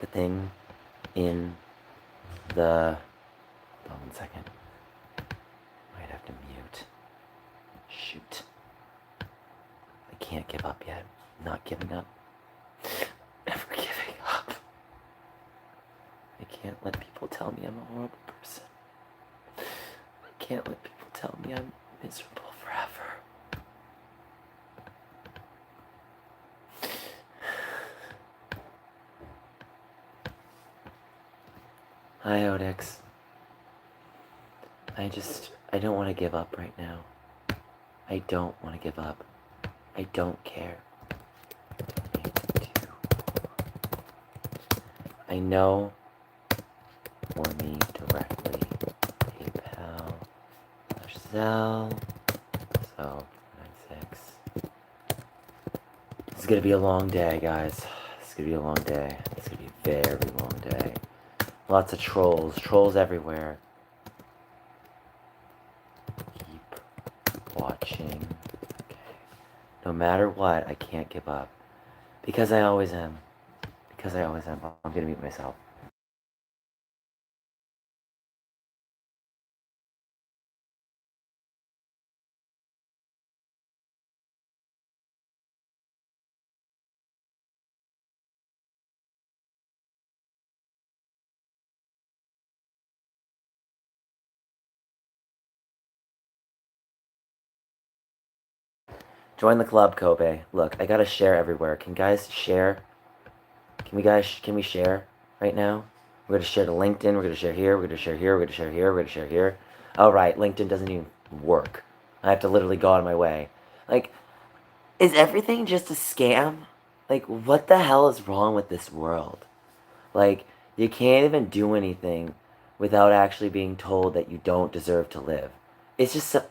the thing in the... Oh, 1 second. Might have to mute. Shoot. I can't give up yet. I'm not giving up. Never giving up. I can't let people tell me I'm a horrible person. I can't let people tell me I'm miserable forever. Hi, Odex. I don't want to give up right now. I don't want to give up. I don't care. I know for me directly, PayPal, Zelle, so 96. This is gonna be a long day, guys. This is gonna be a long day. It's gonna be a very long day. Lots of trolls everywhere. Keep watching. Okay. No matter what, I can't give up. Because I always am. Because I always am. I'm gonna mute myself. Join the club, Kobe. Look, I gotta share everywhere. Can guys share? Can we share right now? We're gonna share to LinkedIn, we're gonna share here, we're gonna share here, we're gonna share here, we're gonna share here. Oh right, LinkedIn doesn't even work. I have to literally go out of my way. Like, is everything just a scam? Like, what the hell is wrong with this world? Like, you can't even do anything without actually being told that you don't deserve to live. It's just so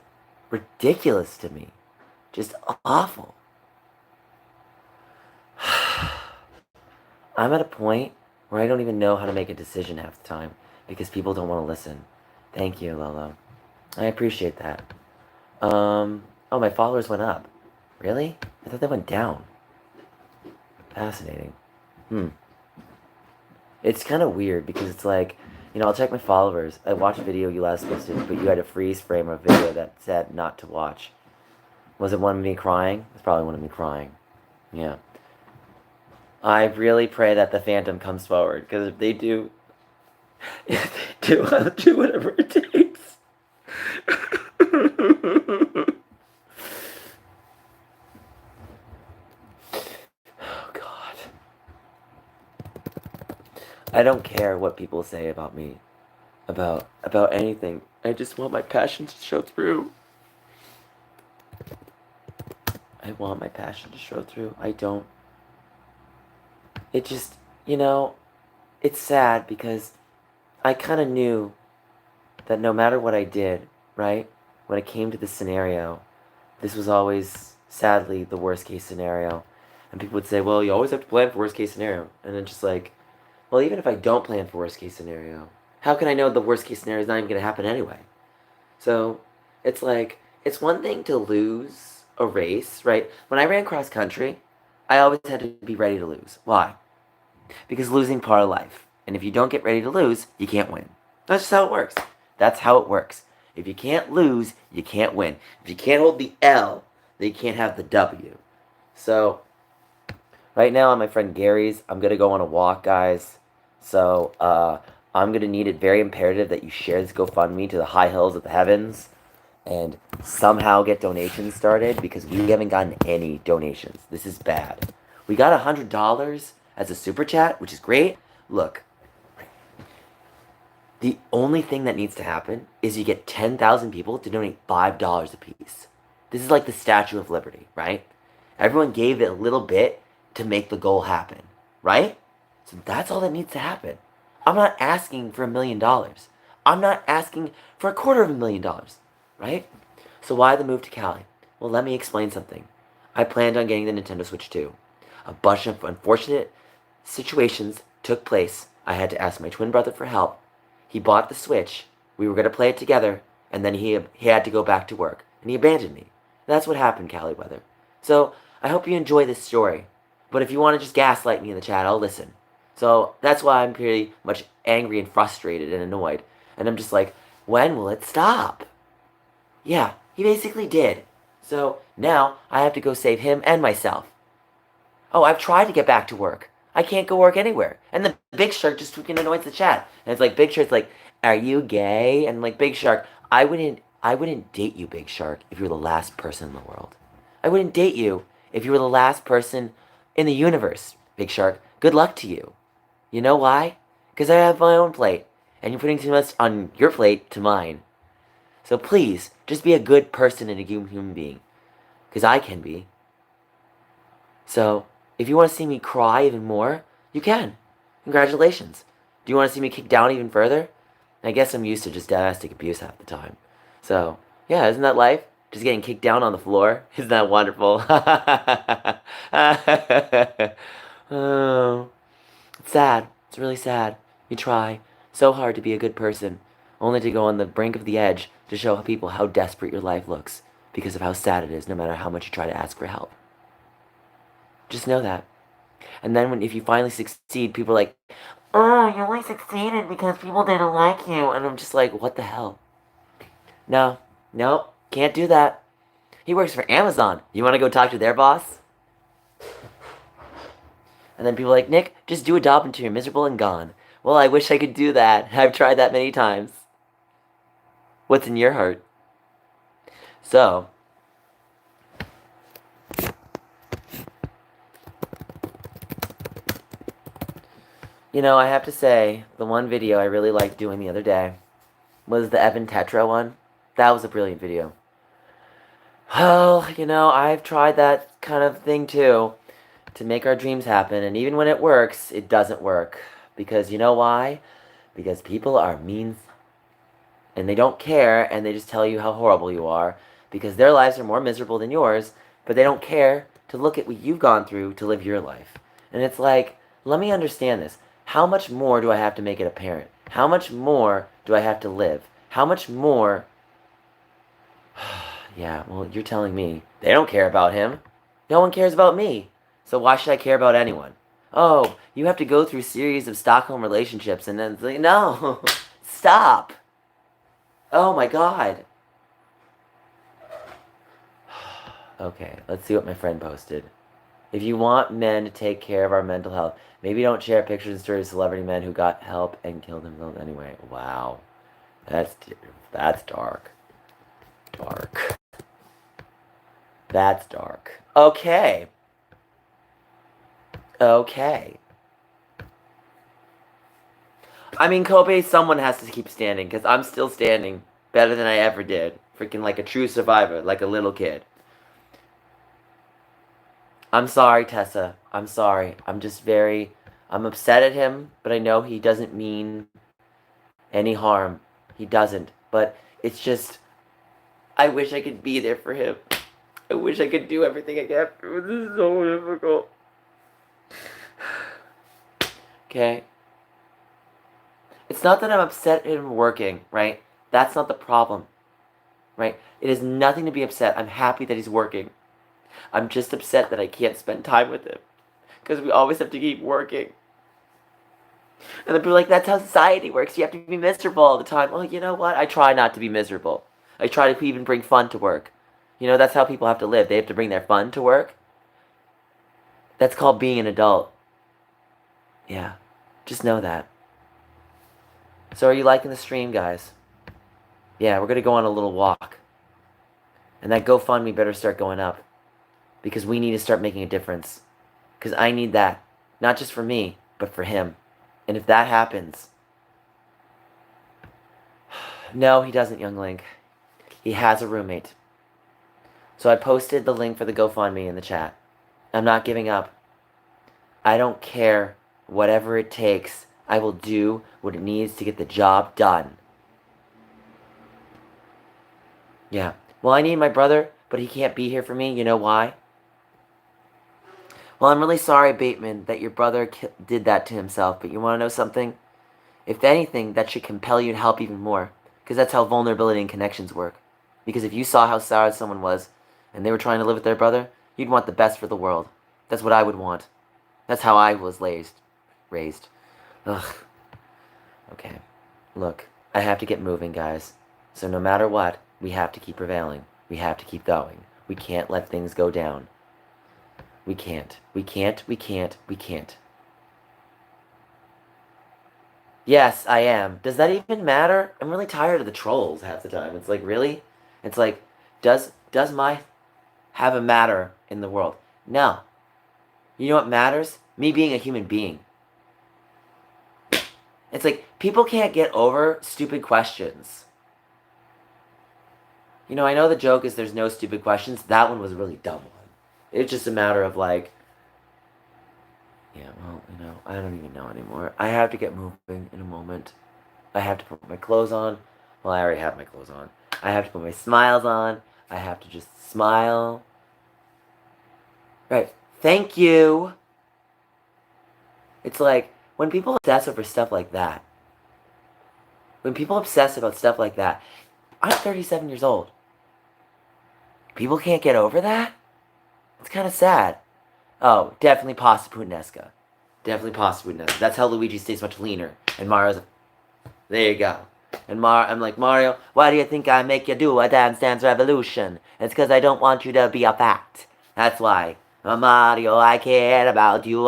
ridiculous to me. Just awful. I'm at a point where I don't even know how to make a decision half the time because people don't want to listen. Thank you, Lolo. I appreciate that. Oh, my followers went up. Really? I thought they went down. Fascinating. It's kind of weird because it's like, I'll check my followers. I watched a video you last posted, but you had a freeze frame of a video that said not to watch. Was it one of me crying? It's probably one of me crying. Yeah. I really pray that the Phantom comes forward, because if they do, I'll do whatever it takes. Oh, God. I don't care what people say about me, about anything. I just want my passion to show through. I want my passion to show through. I don't. It just, it's sad because I kind of knew that no matter what I did, right, when it came to this scenario, this was always, sadly, the worst case scenario. And people would say, well, you always have to plan for worst case scenario. And then just like, well, even if I don't plan for worst case scenario, how can I know the worst case scenario is not even going to happen anyway? So it's like, it's one thing to lose a race, right? When I ran cross country, I always had to be ready to lose. Why? Because losing part of life. And if you don't get ready to lose, you can't win. That's just how it works. That's how it works. If you can't lose, you can't win. If you can't hold the L, then you can't have the W. So, right now I'm my friend Gary's. I'm going to go on a walk, guys. So, I'm going to need it very imperative that you share this GoFundMe to the high hills of the heavens and somehow get donations started because we haven't gotten any donations. This is bad. We got $100 as a super chat, which is great. Look, the only thing that needs to happen is you get 10,000 people to donate $5 a piece. This is like the Statue of Liberty, right? Everyone gave it a little bit to make the goal happen, right? So that's all that needs to happen. I'm not asking for $1 million. I'm not asking for $250,000, right? So why the move to Cali? Well, let me explain something. I planned on getting the Nintendo Switch 2. A bunch of unfortunate situations took place. I had to ask my twin brother for help. He bought the Switch. We were going to play it together, and then he had to go back to work, and he abandoned me. That's what happened, Cali Weather. So I hope you enjoy this story. But if you want to just gaslight me in the chat, I'll listen. So that's why I'm pretty much angry and frustrated and annoyed. And I'm just like, when will it stop? Yeah, he basically did. So now I have to go save him and myself. Oh, I've tried to get back to work. I can't go work anywhere. And the Big Shark just freaking annoys the chat. And it's like Big Shark's like, "Are you gay?" And like Big Shark, I wouldn't date you, Big Shark, if you were the last person in the world. I wouldn't date you if you were the last person in the universe, Big Shark. Good luck to you. You know why? Because I have my own plate, and you're putting too much on your plate to mine. So please, just be a good person and a human being. Because I can be. So, if you want to see me cry even more, you can. Congratulations. Do you want to see me kick down even further? I guess I'm used to just domestic abuse half the time. So, yeah, isn't that life? Just getting kicked down on the floor? Isn't that wonderful? Oh, it's sad. It's really sad. You try so hard to be a good person, only to go on the brink of the edge to show people how desperate your life looks because of how sad it is, no matter how much you try to ask for help. Just know that. And then if you finally succeed, people are like, "Oh, you only succeeded because people didn't like you." And I'm just like, what the hell? No, no, can't do that. He works for Amazon. You want to go talk to their boss? And then people are like, "Nick, just do a job until you're miserable and gone." Well, I wish I could do that. I've tried that many times. What's in your heart? So, I have to say, the one video I really liked doing the other day was the Evan Tetra one. That was a brilliant video. Well, I've tried that kind of thing too, to make our dreams happen, and even when it works, it doesn't work. Because you know why? Because people are mean, and they don't care, and they just tell you how horrible you are, because their lives are more miserable than yours, but they don't care to look at what you've gone through to live your life. And it's like, let me understand this. How much more do I have to make it apparent? How much more do I have to live? How much more? Yeah, well, you're telling me. They don't care about him. No one cares about me. So why should I care about anyone? Oh, you have to go through a series of Stockholm relationships, and then it's like, no, stop. Oh my god. Okay, let's see what my friend posted. If you want men to take care of our mental health, maybe don't share pictures and stories of celebrity men who got help and killed themselves anyway. Wow. That's dark. Dark. That's dark. Okay. Okay. I mean, Kobe, someone has to keep standing, because I'm still standing better than I ever did. Freaking like a true survivor, like a little kid. I'm sorry, Tessa. I'm sorry. I'm upset at him, but I know he doesn't mean any harm. He doesn't. But it's just, I wish I could be there for him. I wish I could do everything I can. This is so difficult. Okay? It's not that I'm upset at him working, right? That's not the problem, right? It has nothing to be upset. I'm happy that he's working. I'm just upset that I can't spend time with him. Because we always have to keep working. And then people are like, that's how society works. You have to be miserable all the time. Well, you know what? I try not to be miserable. I try to even bring fun to work. That's how people have to live. They have to bring their fun to work. That's called being an adult. Yeah. Just know that. So are you liking the stream, guys? Yeah, we're going to go on a little walk. And that GoFundMe better start going up. Because we need to start making a difference. Because I need that. Not just for me, but for him. And if that happens... No, he doesn't, young Link. He has a roommate. So I posted the link for the GoFundMe in the chat. I'm not giving up. I don't care. Whatever it takes, I will do what it needs to get the job done. Yeah. Well, I need my brother, but he can't be here for me. You know why? Well, I'm really sorry, Bateman, that your brother did that to himself. But you want to know something? If anything, that should compel you to help even more. Because that's how vulnerability and connections work. Because if you saw how sad someone was, and they were trying to live with their brother, you'd want the best for the world. That's what I would want. That's how I was raised. Ugh. Okay. Look, I have to get moving, guys. So no matter what, we have to keep prevailing. We have to keep going. We can't let things go down. We can't. We can't. We can't. We can't. Yes, I am. Does that even matter? I'm really tired of the trolls half the time. It's like, really? It's like, does my have a matter in the world? No. You know what matters? Me being a human being. It's like, people can't get over stupid questions. You know, I know the joke is there's no stupid questions. That one was a really dumb one. It's just a matter of like, yeah, well, you know, I don't even know anymore. I have to get moving in a moment. I have to put my clothes on. Well, I already have my clothes on. I have to put my smiles on. I have to just smile. Right. Thank you. It's like, when people obsess over stuff like that, when people obsess about stuff like that, I'm 37 years old. People can't get over that? It's kind of sad. Oh, definitely pasta puttanesca. Definitely pasta puttanesca. That's how Luigi stays much leaner. And Mario's, there you go. And I'm like, Mario, why do you think I make you do a Dance Dance Revolution? It's because I don't want you to be a fact. That's why. Oh, Mario, I care about you.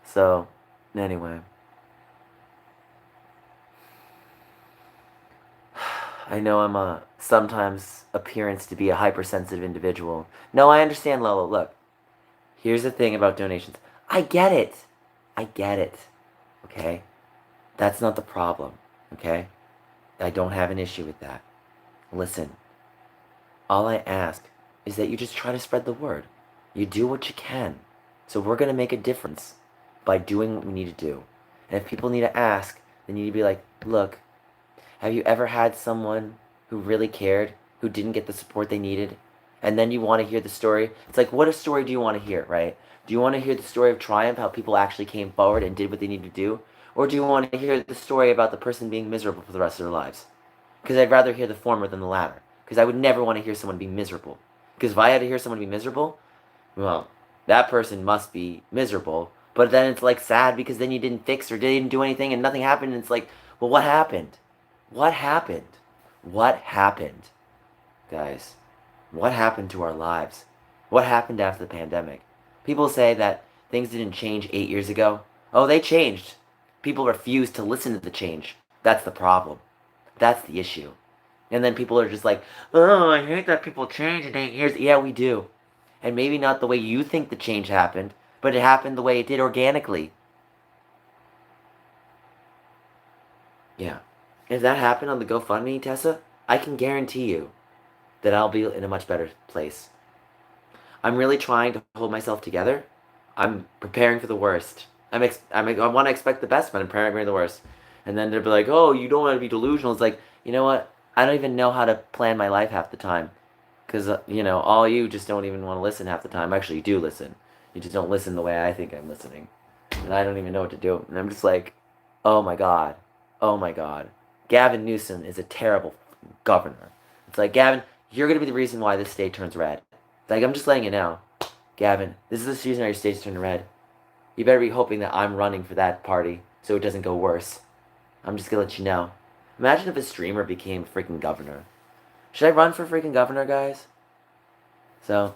So, anyway. I know I'm sometimes appearance to be a hypersensitive individual. No, I understand, Lolo. Look, here's the thing about donations. I get it. I get it. Okay? That's not the problem. Okay? I don't have an issue with that. Listen, all I ask is that you just try to spread the word. You do what you can. So we're going to make a difference by doing what we need to do. And if people need to ask, they need to be like, look, have you ever had someone who really cared, who didn't get the support they needed, and then you want to hear the story? It's like, what story do you want to hear, right? Do you want to hear the story of triumph, how people actually came forward and did what they needed to do? Or do you want to hear the story about the person being miserable for the rest of their lives? Because I'd rather hear the former than the latter. Because I would never want to hear someone be miserable. Because if I had to hear someone be miserable, well, that person must be miserable. But then it's like sad because then you didn't fix or didn't do anything and nothing happened. And it's like, well, what happened? What happened? What happened? Guys, what happened to our lives? What happened after the pandemic? People say that things didn't change 8 years ago. Oh, they changed. People refuse to listen to the change. That's the problem. That's the issue. And then people are just like, oh, I hate that people change in 8 years. Yeah, we do. And maybe not the way you think the change happened, but it happened the way it did organically. Yeah. If that happened on the GoFundMe, Tessa, I can guarantee you that I'll be in a much better place. I'm really trying to hold myself together. I'm preparing for the worst. I want to expect the best, but I'm preparing for the worst. And then they'll be like, oh, you don't want to be delusional. It's like, you know what? I don't even know how to plan my life half the time. Because, you know, all you just don't even want to listen half the time. Actually, you do listen. You just don't listen the way I think I'm listening. And I don't even know what to do. And I'm just like, oh my God. Oh my God. Gavin Newsom is a terrible governor. It's like, Gavin, you're going to be the reason why this state turns red. Like, I'm just letting you know. Gavin, this is the season why your state's turning red. You better be hoping that I'm running for that party so it doesn't go worse. I'm just going to let you know. Imagine if a streamer became freaking governor. Should I run for freaking governor, guys? So,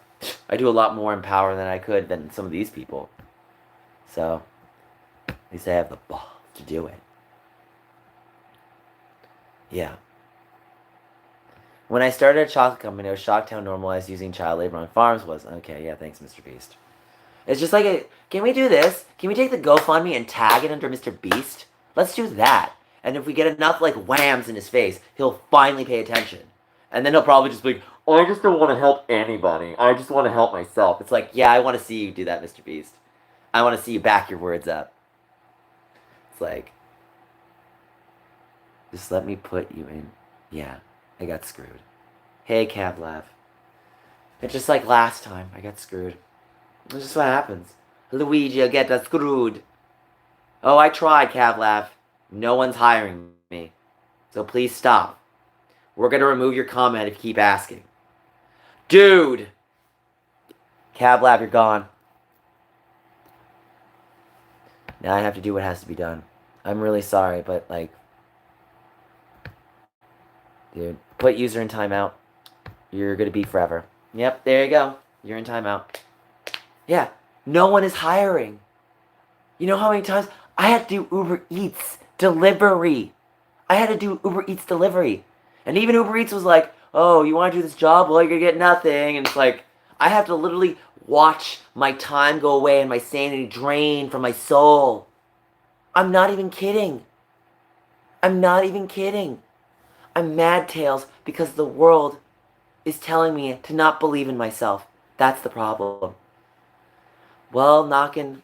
I do a lot more in power than I could than some of these people. So, at least I have the balls to do it. Yeah. When I started a chocolate company, I was shocked how normalized using child labor on farms was. Okay, yeah, thanks, Mr. Beast. It's just like, can we do this? Can we take the GoFundMe and tag it under Mr. Beast? Let's do that. And if we get enough, like, whams in his face, he'll finally pay attention. And then he'll probably just be like, oh, I just don't want to help anybody. I just want to help myself. It's like, yeah, I want to see you do that, Mr. Beast. I want to see you back your words up. It's like, just let me put you in. Yeah, I got screwed. Hey, Cavlav. It's just like last time. I got screwed. It's just what happens. Luigi will get screwed. Oh, I tried, Cavlav. No one's hiring me. So please stop. We're gonna remove your comment if you keep asking. Dude! Cavlav, you're gone. Now I have to do what has to be done. I'm really sorry, but like, dude, put user in timeout. You're gonna be forever. Yep, there you go. You're in timeout. Yeah, no one is hiring. You know how many times I had to do Uber Eats delivery? I had to do Uber Eats delivery. And even Uber Eats was like, oh, you want to do this job? Well, you're going to get nothing. And it's like, I have to literally watch my time go away and my sanity drain from my soul. I'm not even kidding. I'm not even kidding. I'm mad, Tails, because the world is telling me to not believe in myself. That's the problem. Well, Knockin',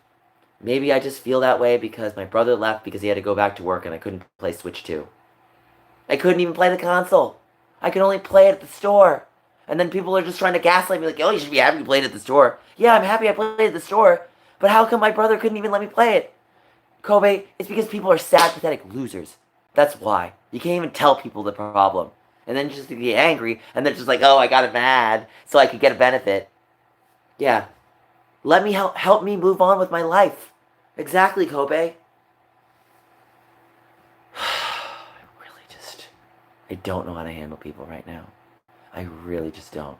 maybe I just feel that way because my brother left because he had to go back to work and I couldn't play Switch 2. I couldn't even play the console. I could only play it at the store. And then people are just trying to gaslight me like, oh, you should be happy you played at the store. Yeah, I'm happy I played at the store. But how come my brother couldn't even let me play it? Kobe, it's because people are sad, pathetic losers. That's why. You can't even tell people the problem. And then just get angry, and then just like, oh, I got it mad so I could get a benefit. Yeah. Let me help me move on with my life. Exactly, Kobe. I don't know how to handle people right now. I really just don't.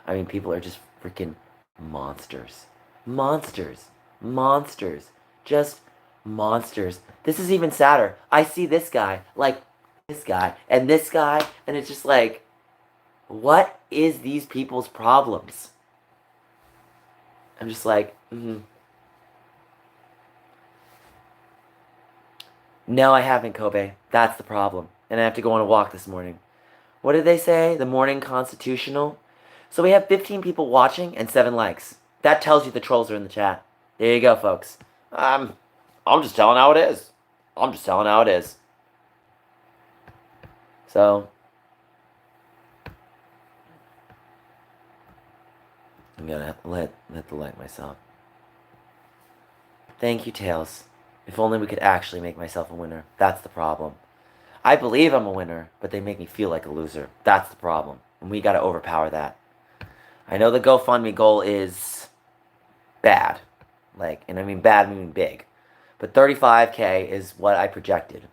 I mean, people are just freaking monsters. Monsters. Monsters. Just monsters. This is even sadder. I see this guy, like this guy, and it's just like, what is these people's problems? I'm just like, No, I haven't, Kobe. That's the problem. And I have to go on a walk this morning. What did they say? The morning constitutional? So we have 15 people watching and 7 likes. That tells you the trolls are in the chat. There you go, folks. I'm just telling how it is. I'm just telling how it is. So, I'm gonna let the light myself. Thank you, Tails. If only we could actually make myself a winner. That's the problem. I believe I'm a winner, but they make me feel like a loser. That's the problem. And we gotta overpower that. I know the GoFundMe goal is bad. Like, and I mean bad meaning big. But 35K is what I projected.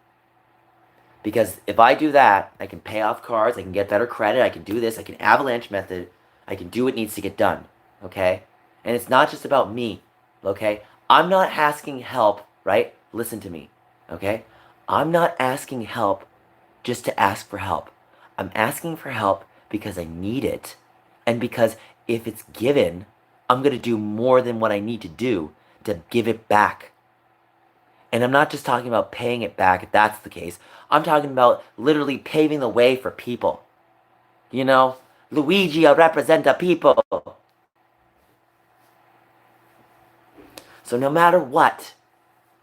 Because if I do that, I can pay off cards, I can get better credit, I can do this, I can avalanche method, I can do what needs to get done. Okay? And it's not just about me. Okay? I'm not asking help, right? Listen to me. Okay? I'm not asking help just to ask for help. I'm asking for help because I need it. And because if it's given, I'm going to do more than what I need to do to give it back. And I'm not just talking about paying it back if that's the case. I'm talking about literally paving the way for people. You know, Luigi, I represent the people. So no matter what,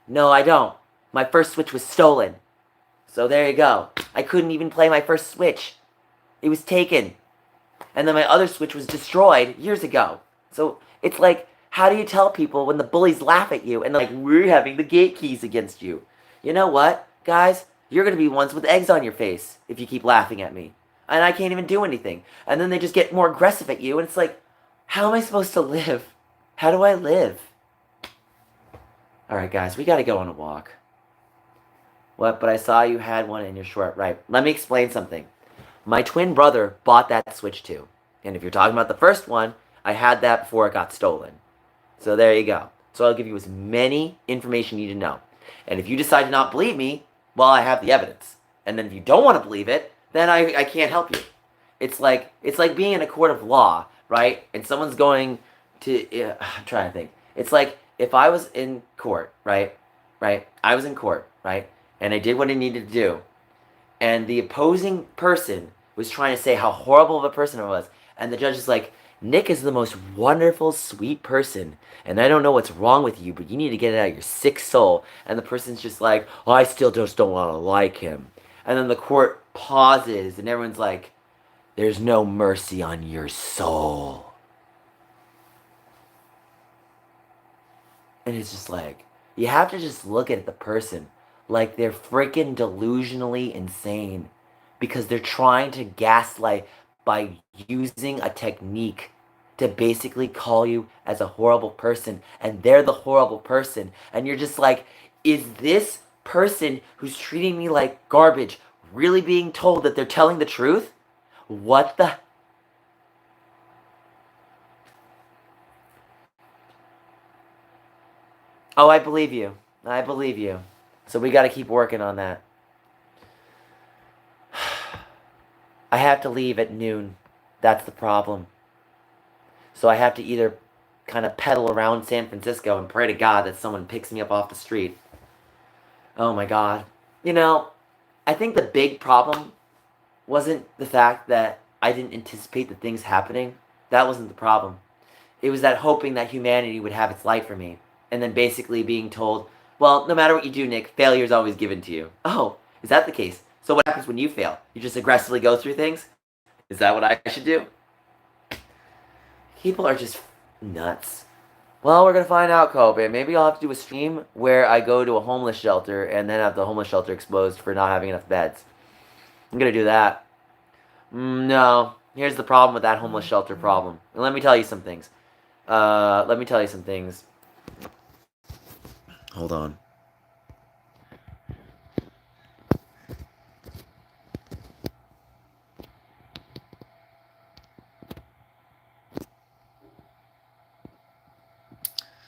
no, I don't. My first Switch was stolen. So there you go. I couldn't even play my first Switch. It was taken. And then my other Switch was destroyed years ago. So it's like, how do you tell people when the bullies laugh at you and they're like, we're having the gate keys against you? You know what, guys? You're going to be ones with eggs on your face if you keep laughing at me. And I can't even do anything. And then they just get more aggressive at you. And it's like, how am I supposed to live? How do I live? Alright, guys, we got to go on a walk. What? But I saw you had one in your short. Right. Let me explain something. My twin brother bought that Switch too. And if you're talking about the first one, I had that before it got stolen. So there you go. So I'll give you as many information you need to know. And if you decide to not believe me, well, I have the evidence. And then if you don't want to believe it, then I can't help you. It's like being in a court of law, right? And someone's going to... I'm trying to think. It's like if I was in court, right? I was in court, right? And I did what I needed to do. And the opposing person was trying to say how horrible of a person I was. And the judge is like, Nick is the most wonderful, sweet person. And I don't know what's wrong with you, but you need to get it out of your sick soul. And the person's just like, oh, I still just don't want to like him. And then the court pauses and everyone's like, there's no mercy on your soul. And it's just like, you have to just look at the person like they're freaking delusionally insane because they're trying to gaslight by using a technique to basically call you as a horrible person, and they're the horrible person, and you're just like, is this person who's treating me like garbage really being told that they're telling the truth? What the... Oh, I believe you. I believe you. So we got to keep working on that. I have to leave at noon. That's the problem. So I have to either kind of pedal around San Francisco and pray to God that someone picks me up off the street. Oh my God. You know, I think the big problem wasn't the fact that I didn't anticipate the things happening. That wasn't the problem. It was that hoping that humanity would have its light for me. And then basically being told, well, no matter what you do, Nick, failure is always given to you. Oh, is that the case? So what happens when you fail? You just aggressively go through things? Is that what I should do? People are just nuts. Well, we're going to find out, Kobe. Maybe I'll have to do a stream where I go to a homeless shelter and then have the homeless shelter exposed for not having enough beds. I'm going to do that. No. Here's the problem with that homeless shelter problem. And let me tell you some things. Hold on.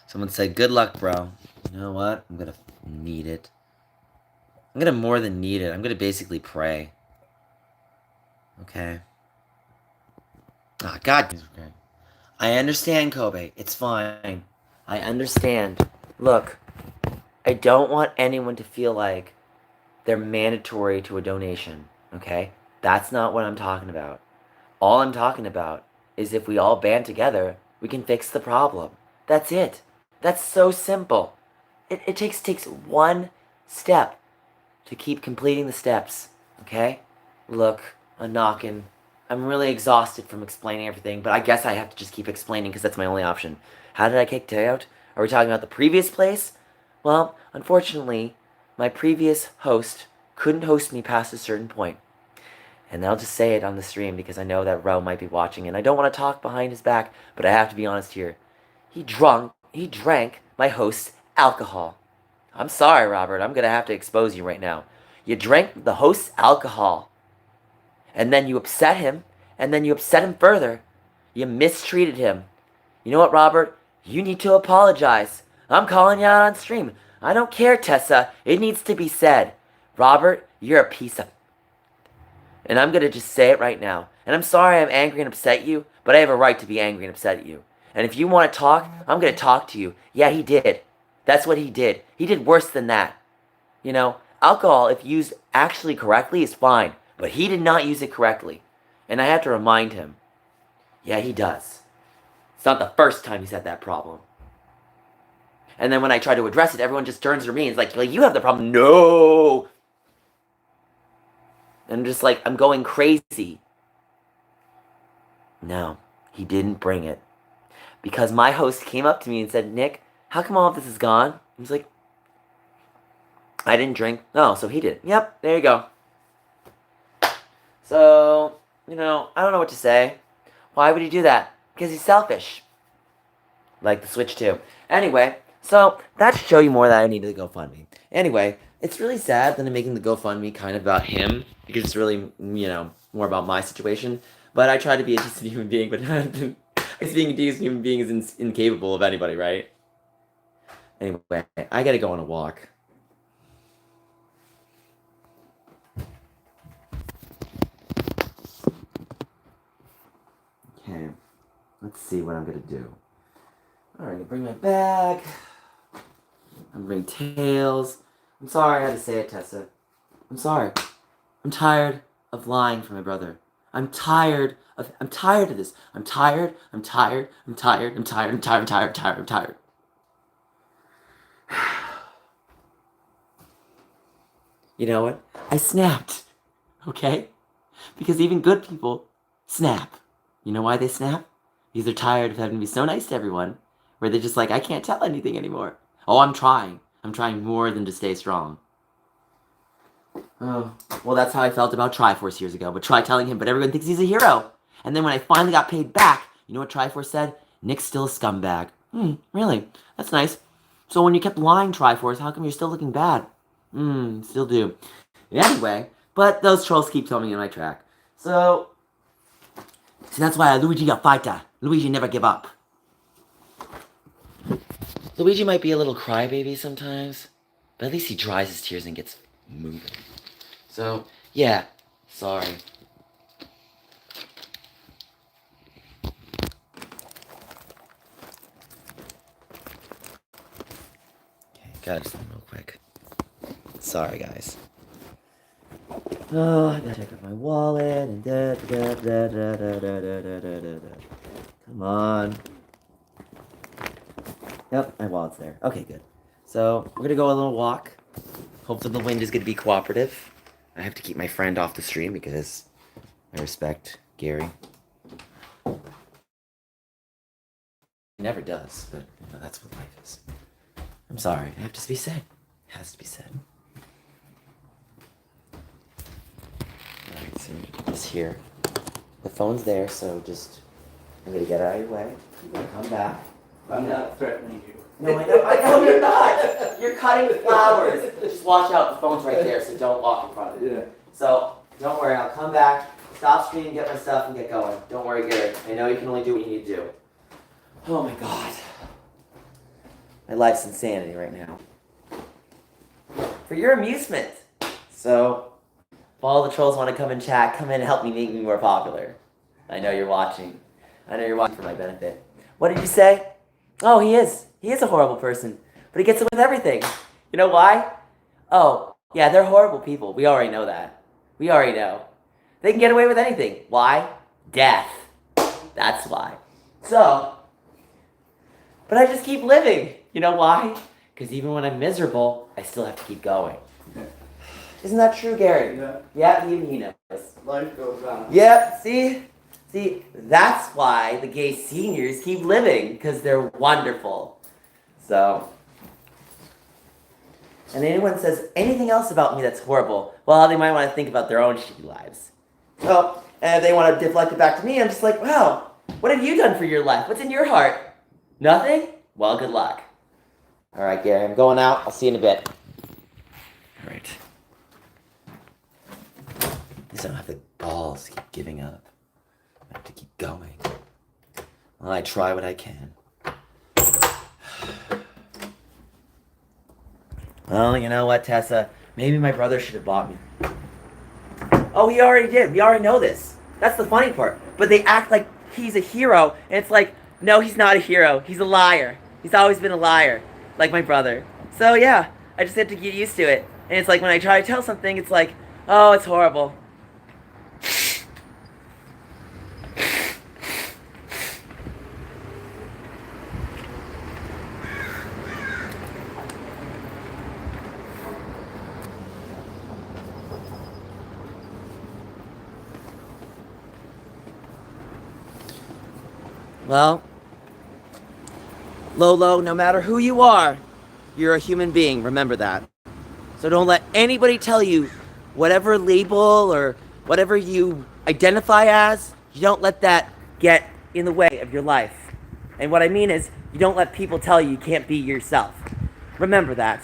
Someone said, good luck, bro. You know what? I'm gonna need it. I'm gonna more than need it. I'm gonna basically pray. Okay. Ah, God. Okay. I understand, Kobe. It's fine. I understand. Look, I don't want anyone to feel like they're mandatory to a donation. Okay? That's not what I'm talking about. All I'm talking about is if we all band together, we can fix the problem. That's it. That's so simple. It takes one step to keep completing the steps, okay? Look, I'm knocking. I'm really exhausted from explaining everything, but I guess I have to just keep explaining because that's my only option. How did I kick Tay out? Are we talking about the previous place? Well, unfortunately, my previous host couldn't host me past a certain point. And I'll just say it on the stream because I know that Ro might be watching and I don't want to talk behind his back, but I have to be honest here. He drank my host's alcohol. I'm sorry, Robert. I'm going to have to expose you right now. You drank the host's alcohol. And then you upset him. And then you upset him further. You mistreated him. You know what, Robert? You need to apologize. I'm calling you out on stream. I don't care, Tessa. It needs to be said. Robert, you're a piece of... And I'm going to just say it right now. And I'm sorry I'm angry and upset you, but I have a right to be angry and upset at you. And if you want to talk, I'm going to talk to you. Yeah, he did. That's what he did. He did worse than that. You know, alcohol, if used actually correctly, is fine. But he did not use it correctly. And I have to remind him. Yeah, he does. It's not the first time he's had that problem. And then when I try to address it, everyone just turns to me and is like, you have the problem. No! And I'm just like, I'm going crazy. No, he didn't bring it. Because my host came up to me and said, Nick, how come all of this is gone? I was like, I didn't drink. No, so he did. Yep, there you go. So, you know, I don't know what to say. Why would he do that? Because he's selfish. Like the Switch 2. Anyway, so that should show you more that I needed the GoFundMe. Anyway, it's really sad that I'm making the GoFundMe kind of about him. Because it's really, you know, more about my situation. But I try to be a decent human being, but being a decent human being is incapable of anybody, right? Anyway, I gotta go on a walk. Okay, let's see what I'm gonna do. Alright, bring my bag. I'm bring tails. I'm sorry I had to say it, Tessa. I'm sorry. I'm tired of lying for my brother. I'm tired of this. I'm tired. You know what? I snapped. Okay? Because even good people snap. You know why they snap? Because they're tired of having to be so nice to everyone. Where they're just like, I can't tell anything anymore. Oh, I'm trying. I'm trying more than to stay strong. Oh, well, that's how I felt about Triforce years ago. But try telling him, but everyone thinks he's a hero. And then when I finally got paid back You know what Triforce said? Nick's still a scumbag. Really? That's nice. So when you kept lying, Triforce, how come you're still looking bad? Still do. Anyway, but those trolls keep throwing me in my track. So that's why Luigi a fighter. Luigi never give up. Luigi might be a little crybaby sometimes, but at least he dries his tears and gets moving. So, yeah, sorry. Okay, gotta do something real quick. Sorry, guys. Oh, I gotta check out my wallet and Come on. Yep, my wallet's there. Okay, good. So, we're gonna go a little walk. Hopefully the wind is gonna be cooperative. I have to keep my friend off the stream because I respect Gary. He never does, but you know, that's what life is. I'm sorry, it has to be said. It has to be said. Alright, so just here. The phone's there, so just I'm gonna get out of your way. You're gonna come back. I'm not threatening you. No, I know you're not. You're cutting flowers. Just watch out. The phone's right there, so don't walk in front of it. Yeah. So don't worry. I'll come back, stop streaming, get my stuff, and get going. Don't worry, Gary. I know you can only do what you need to do. Oh my God. My life's insanity right now. For your amusement. So if all the trolls want to come and chat, come in and help me make me more popular. I know you're watching. I know you're watching for my benefit. What did you say? Oh, he is. He is a horrible person. But he gets it with everything. You know why? Oh, yeah, they're horrible people. We already know that. We already know. They can get away with anything. Why? Death. That's why. So, but I just keep living. You know why? Because even when I'm miserable, I still have to keep going. Isn't that true, Gary? Yeah. Yeah, even he knows. Life goes on. Yep, see, that's why the gay seniors keep living, because they're wonderful. So, and anyone says anything else about me that's horrible, well, they might want to think about their own shitty lives. So, and if they want to deflect it back to me, I'm just like, wow, what have you done for your life? What's in your heart? Nothing? Well, good luck. All right, Gary, I'm going out. I'll see you in a bit. All right. At least I don't have the balls to keep giving up. I have to keep going. Well, I try what I can. Well, you know what, Tessa? Maybe my brother should have bought me. Oh, he already did. We already know this. That's the funny part. But they act like he's a hero, and it's like, no, he's not a hero. He's a liar. He's always been a liar, like my brother. So, yeah, I just have to get used to it. And it's like when I try to tell something, it's like, oh, it's horrible. Well, Lolo, no matter who you are, you're a human being. Remember that. So don't let anybody tell you whatever label or whatever you identify as, you don't let that get in the way of your life. And what I mean is, you don't let people tell you can't be yourself. Remember that.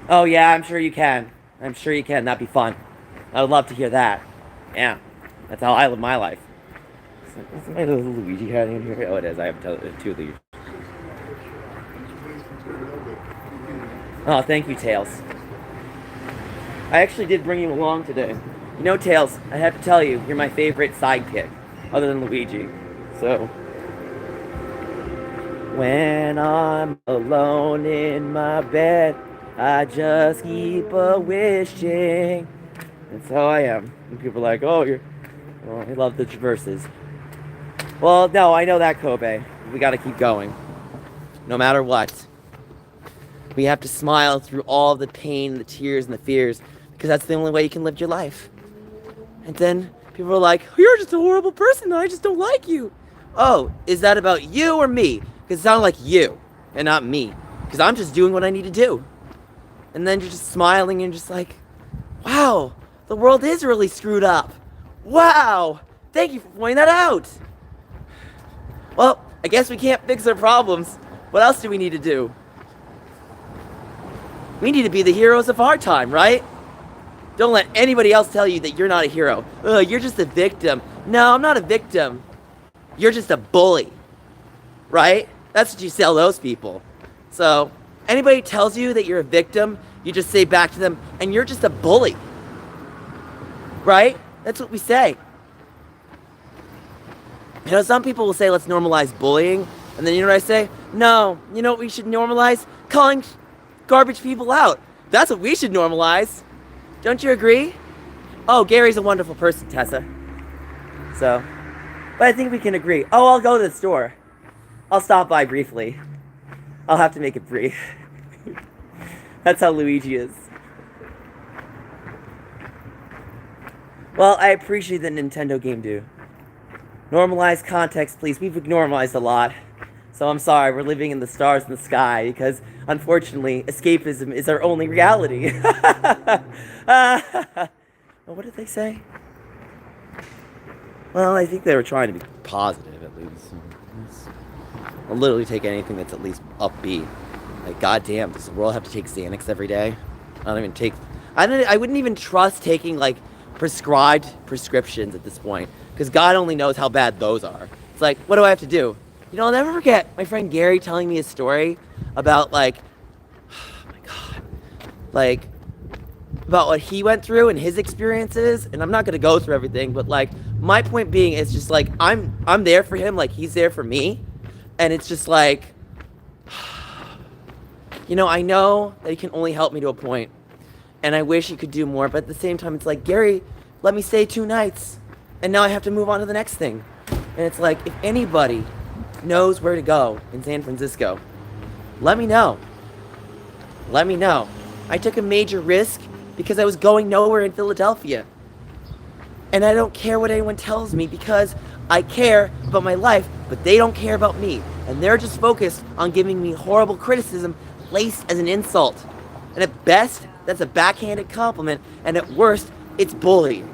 Oh yeah, I'm sure you can. I'm sure you can. That'd be fun. I would love to hear that. Yeah. That's how I live my life. Is my little Luigi hat in here? Oh, it is. I have two of these. Oh, thank you, Tails. I actually did bring you along today. You know, Tails, I have to tell you, you're my favorite sidekick, other than Luigi. So, when I'm alone in my bed, I just keep wishing. That's how I am. And people are like, oh, I love the verses. Well, no, I know that, Kobe. We gotta keep going. No matter what. We have to smile through all the pain, the tears, and the fears, because that's the only way you can live your life. And then people are like, you're just a horrible person, I just don't like you. Oh, is that about you or me? Because it sounds like you, and not me. Because I'm just doing what I need to do. And then you're just smiling and just like, wow, the world is really screwed up. Wow! Thank you for pointing that out! Well, I guess we can't fix our problems. What else do we need to do? We need to be the heroes of our time, right? Don't let anybody else tell you that you're not a hero. Ugh, you're just a victim. No, I'm not a victim. You're just a bully. Right? That's what you tell those people. So, anybody tells you that you're a victim, you just say back to them, and you're just a bully. Right? That's what we say. You know, some people will say, let's normalize bullying. And then you know what I say? No. You know what we should normalize? Calling garbage people out. That's what we should normalize. Don't you agree? Oh, Gary's a wonderful person, Tessa. So, but I think we can agree. Oh, I'll go to the store. I'll stop by briefly. I'll have to make it brief. That's how Luigi is. Well, I appreciate the Nintendo game, dude. Normalize context, please. We've normalized a lot. So I'm sorry, we're living in the stars in the sky because, unfortunately, escapism is our only reality. What did they say? Well, I think they were trying to be positive, at least. I'll literally take anything that's at least upbeat. Like, goddamn, does the world have to take Xanax every day? I wouldn't even trust taking, like, prescribed prescriptions at this point. Because God only knows how bad those are. It's like, what do I have to do? You know, I'll never forget my friend Gary telling me a story about, like, oh my God, like, about what he went through and his experiences. And I'm not going to go through everything, but, like, my point being is just, like, I'm there for him like he's there for me. And it's just like, you know, I know that he can only help me to a point. And I wish he could do more. But at the same time, it's like, Gary, let me stay 2 nights. And now I have to move on to the next thing. And it's like, if anybody knows where to go in San Francisco, let me know. Let me know. I took a major risk because I was going nowhere in Philadelphia. And I don't care what anyone tells me because I care about my life, but they don't care about me. And they're just focused on giving me horrible criticism laced as an insult. And at best, that's a backhanded compliment. And at worst, it's bullying.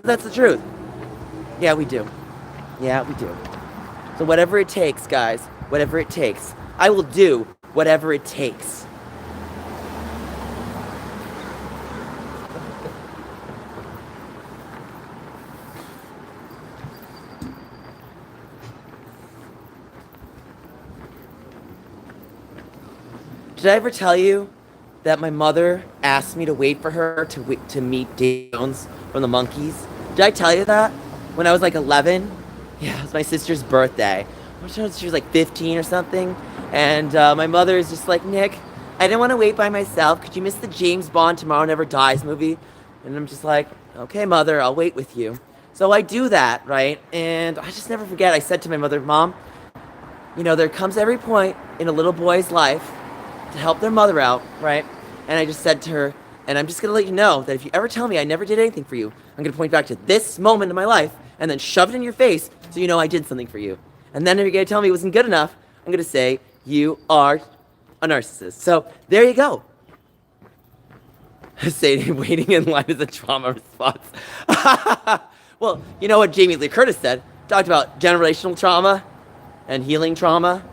That's the truth. Yeah, we do. Yeah, we do. So whatever it takes, guys, whatever it takes, I will do whatever it takes. Did I ever tell you that my mother asked me to wait for her to meet Dave Jones from the Monkees? Did I tell you that? When I was like 11? Yeah, it was my sister's birthday. She was like 15 or something. And my mother is just like, Nick, I didn't want to wait by myself. Could you miss the James Bond Tomorrow Never Dies movie? And I'm just like, okay, mother, I'll wait with you. So I do that, right? And I just never forget, I said to my mother, Mom, you know, there comes every point in a little boy's life to help their mother out, right? And I just said to her, and I'm just going to let you know that if you ever tell me I never did anything for you, I'm going to point back to this moment in my life and then shove it in your face so you know I did something for you. And then if you're going to tell me it wasn't good enough, I'm going to say you are a narcissist. So there you go. Saying waiting in line is a trauma response. Well, you know what Jamie Lee Curtis said? Talked about generational trauma and healing trauma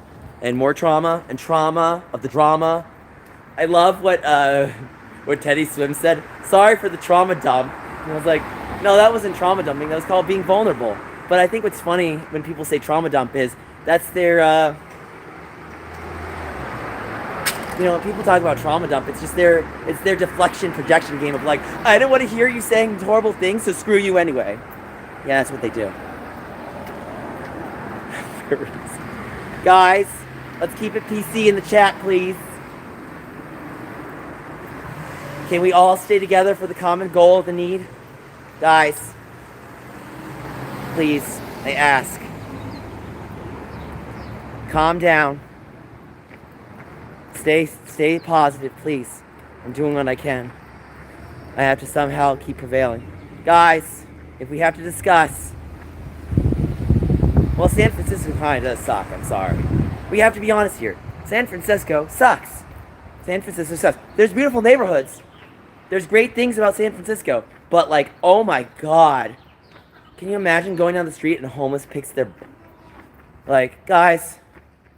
and more trauma and trauma of the drama. I love what Teddy Swim said. Sorry for the trauma dump. And I was like, no, that wasn't trauma dumping. That was called being vulnerable. But I think what's funny when people say trauma dump is that's their, you know, when people talk about trauma dump, it's just their deflection projection game of like, I don't want to hear you saying horrible things, so screw you anyway. Yeah, that's what they do. Guys, let's keep it PC in the chat, please. Can we all stay together for the common goal of the need? Guys, please, I ask. Calm down. Stay positive, please. I'm doing what I can. I have to somehow keep prevailing. Guys, if we have to discuss... Well, San Francisco kind of does suck, I'm sorry. We have to be honest here. San Francisco sucks. San Francisco sucks. There's beautiful neighborhoods. There's great things about San Francisco. But, like, oh my God. Can you imagine going down the street and a homeless picks their... Like, guys,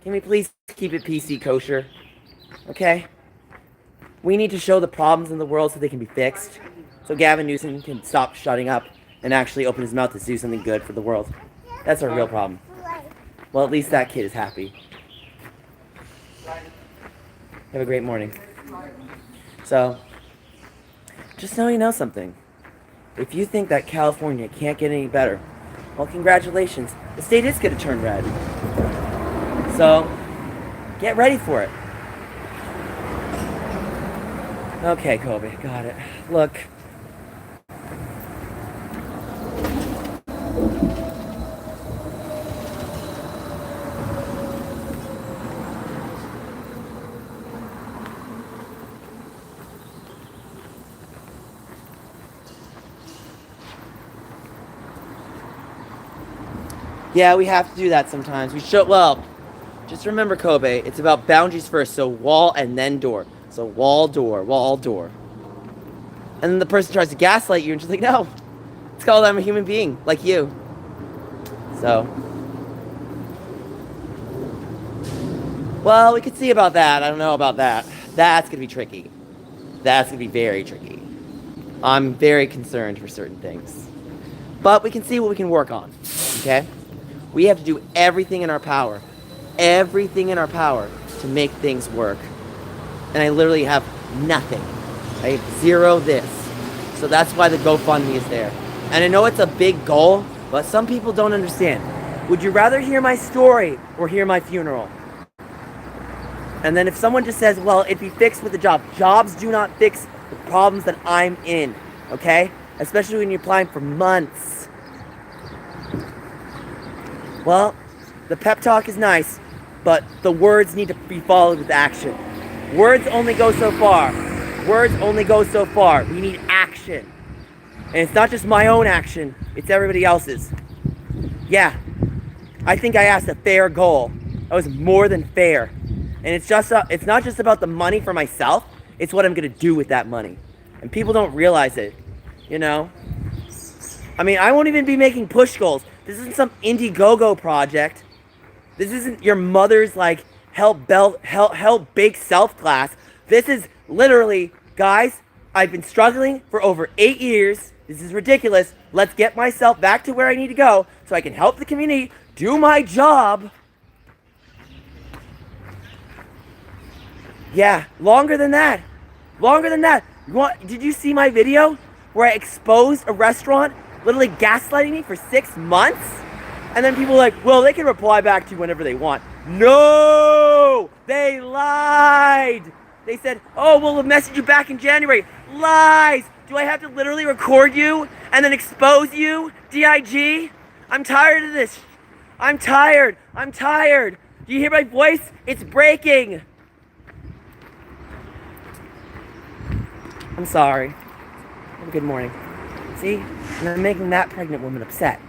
can we please keep it PC kosher? Okay? We need to show the problems in the world so they can be fixed. So Gavin Newsom can stop shutting up and actually open his mouth to do something good for the world. That's our real problem. Well, at least that kid is happy. Have a great morning. So, just so you know something. If you think that California can't get any better, well, congratulations. The state is going to turn red. So, get ready for it. Okay, Kobe, got it. Look. Yeah, we have to do that sometimes. We should, well, just remember, Kobe, it's about boundaries first. So wall and then door. So wall, door, wall, door. And then the person tries to gaslight you and she's like, no, it's called I'm a human being, like you. So. Well, we could see about that. I don't know about that. That's going to be tricky. That's going to be very tricky. I'm very concerned for certain things. But we can see what we can work on. Okay? We have to do everything in our power. Everything in our power to make things work. And I literally have nothing. I have zero this. So that's why the GoFundMe is there. And I know it's a big goal, but some people don't understand. Would you rather hear my story or hear my funeral? And then if someone just says, well, it'd be fixed with a job. Jobs do not fix the problems that I'm in. Okay? Especially when you're applying for months. Well, the pep talk is nice, but the words need to be followed with action. Words only go so far. Words only go so far. We need action. And it's not just my own action, it's everybody else's. Yeah, I think I asked a fair goal. That was more than fair. And it's not just about the money for myself, it's what I'm gonna do with that money. And people don't realize it, you know? I mean, I won't even be making push goals. This isn't some Indiegogo project. This isn't your mother's, like, help bake self class. This is literally, guys, I've been struggling for over 8 years. This is ridiculous. Let's get myself back to where I need to go so I can help the community do my job. Yeah, longer than that. Longer than that. Did you see my video where I exposed a restaurant literally gaslighting me for 6 months? And then people are like, well, they can reply back to you whenever they want. No! They lied! They said, oh, we'll message you back in January. Lies! Do I have to literally record you and then expose you? DIG? I'm tired of this. I'm tired. I'm tired. Do you hear my voice? It's breaking. I'm sorry. Have a good morning. See? And I'm making that pregnant woman upset.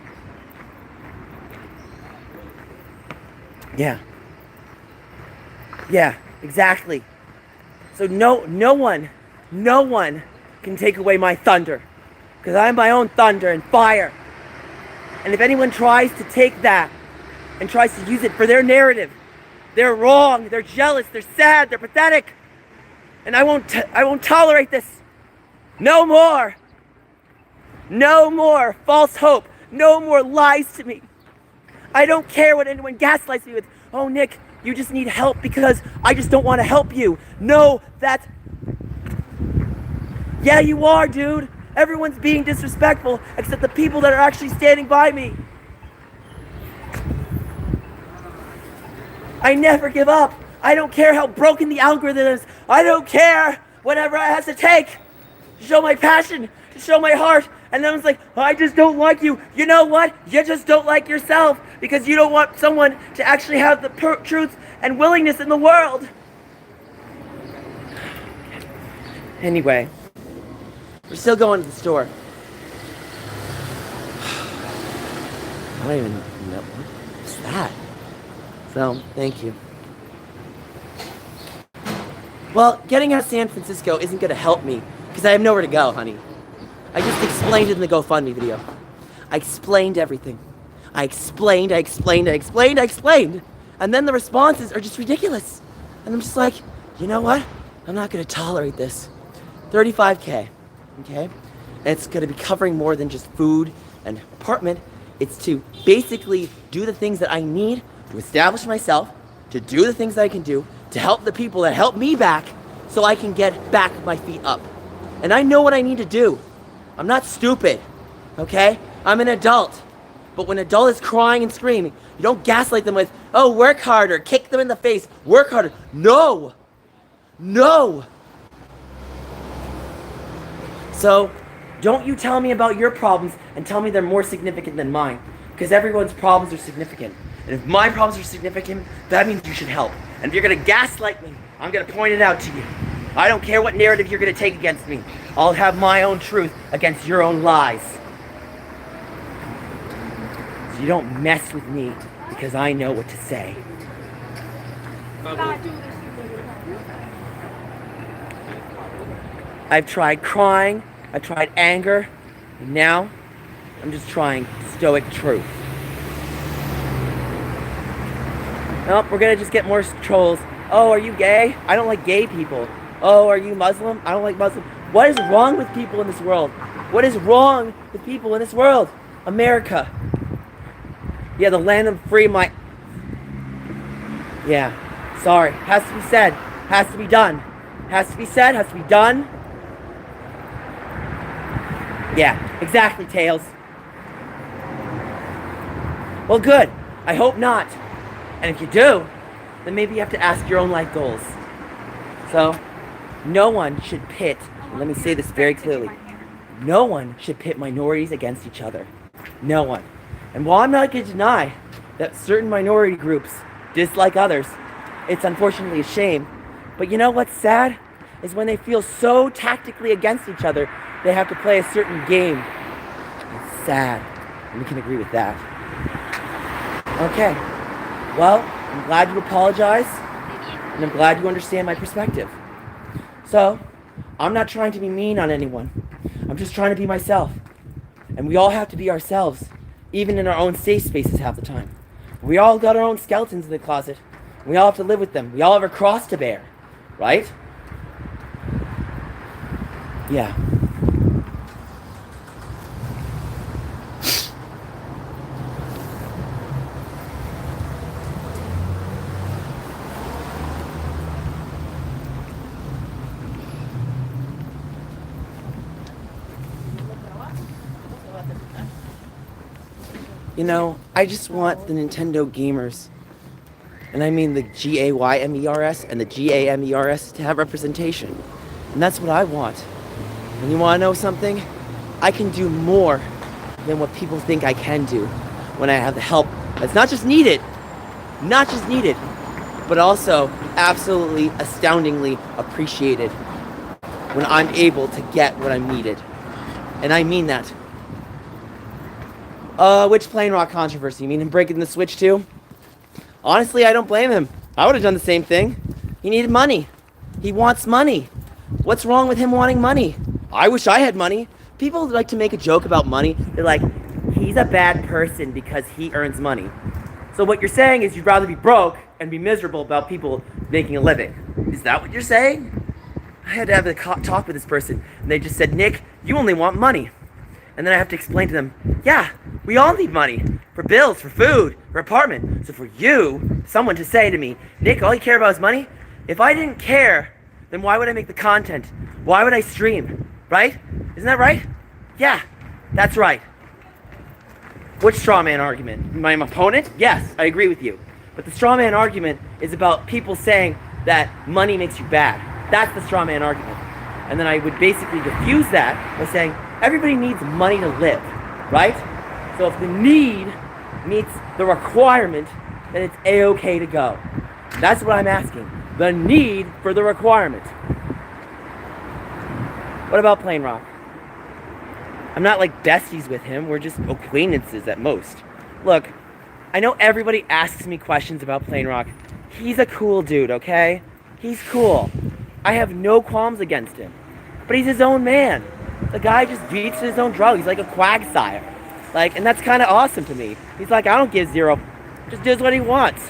Yeah. Yeah, exactly. So no one can take away my thunder. Because I'm my own thunder and fire. And if anyone tries to take that and tries to use it for their narrative, they're wrong, they're jealous, they're sad, they're pathetic. And I won't tolerate this. No more. No more false hope. No more lies to me. I don't care what anyone gaslights me with. Oh, Nick, you just need help because I just don't want to help you. No, that's... Yeah, you are, dude. Everyone's being disrespectful except the people that are actually standing by me. I never give up. I don't care how broken the algorithm is. I don't care whatever I have to take to show my passion, to show my heart. And then it's like, I just don't like you. You know what? You just don't like yourself because you don't want someone to actually have the truth and willingness in the world. Anyway, we're still going to the store. I don't even know. What's that? So, thank you. Well, getting out of San Francisco isn't going to help me because I have nowhere to go, honey. I just explained it in the GoFundMe video. I explained everything. I explained. And then the responses are just ridiculous. And I'm just like, you know what? I'm not gonna tolerate this. 35K, okay? And it's gonna be covering more than just food and apartment. It's to basically do the things that I need to establish myself, to do the things that I can do, to help the people that help me back so I can get back my feet up. And I know what I need to do. I'm not stupid, okay? I'm an adult. But when an adult is crying and screaming, you don't gaslight them with, oh, work harder, kick them in the face, work harder. No! No! So, don't you tell me about your problems and tell me they're more significant than mine. Because everyone's problems are significant. And if my problems are significant, that means you should help. And if you're gonna gaslight me, I'm gonna point it out to you. I don't care what narrative you're gonna take against me. I'll have my own truth against your own lies. So you don't mess with me because I know what to say. I've tried crying, I've tried anger, and now I'm just trying stoic truth. Nope, we're gonna just get more trolls. Oh, are you gay? I don't like gay people. Oh, are you Muslim? I don't like Muslim. What is wrong with people in this world? What is wrong with people in this world? America. Yeah, the land of free Yeah, sorry. Has to be said. Has to be done. Has to be said. Has to be done. Yeah, exactly, Tails. Well, good. I hope not. And if you do, then maybe you have to ask your own life goals. So, no one should pit, and let me say this very clearly, no one should pit minorities against each other. No one. And while I'm not going to deny that certain minority groups dislike others, it's unfortunately a shame. But you know what's sad? Is when they feel so tactically against each other, they have to play a certain game. It's sad. And we can agree with that. Okay. Well, I'm glad you apologize, and I'm glad you understand my perspective. So, I'm not trying to be mean on anyone. I'm just trying to be myself. And we all have to be ourselves, even in our own safe spaces half the time. We all got our own skeletons in the closet. We all have to live with them. We all have a cross to bear, right? Yeah. You know, I just want the Nintendo gamers, and I mean the GAYMERS and the GAMERS, to have representation. And that's what I want. And you want to know something? I can do more than what people think I can do when I have the help that's not just needed, but also absolutely astoundingly appreciated when I'm able to get what I'm needed. And I mean that. Which plane rock controversy? You mean him breaking the Switch too? Honestly, I don't blame him. I would have done the same thing. He needed money. He wants money. What's wrong with him wanting money? I wish I had money. People like to make a joke about money. They're like, he's a bad person because he earns money. So what you're saying is you'd rather be broke and be miserable about people making a living. Is that what you're saying? I had to have a talk with this person, and they just said, Nick, you only want money. And then I have to explain to them, yeah, we all need money. For bills, for food, for apartment. So for you, someone to say to me, Nick, all you care about is money? If I didn't care, then why would I make the content? Why would I stream? Right? Isn't that right? Yeah, that's right. Which straw man argument? My opponent? Yes, I agree with you. But the straw man argument is about people saying that money makes you bad. That's the straw man argument. And then I would basically refuse that by saying, everybody needs money to live, right? So if the need meets the requirement, then it's A-okay to go. That's what I'm asking. The need for the requirement. What about Plain Rock? I'm not like besties with him. We're just acquaintances at most. Look, I know everybody asks me questions about Plain Rock. He's a cool dude, okay? He's cool. I have no qualms against him. But he's his own man. The guy just beats his own drug. He's like a quagsire. Like, and that's kind of awesome to me. He's like, I don't give zero, just does what he wants.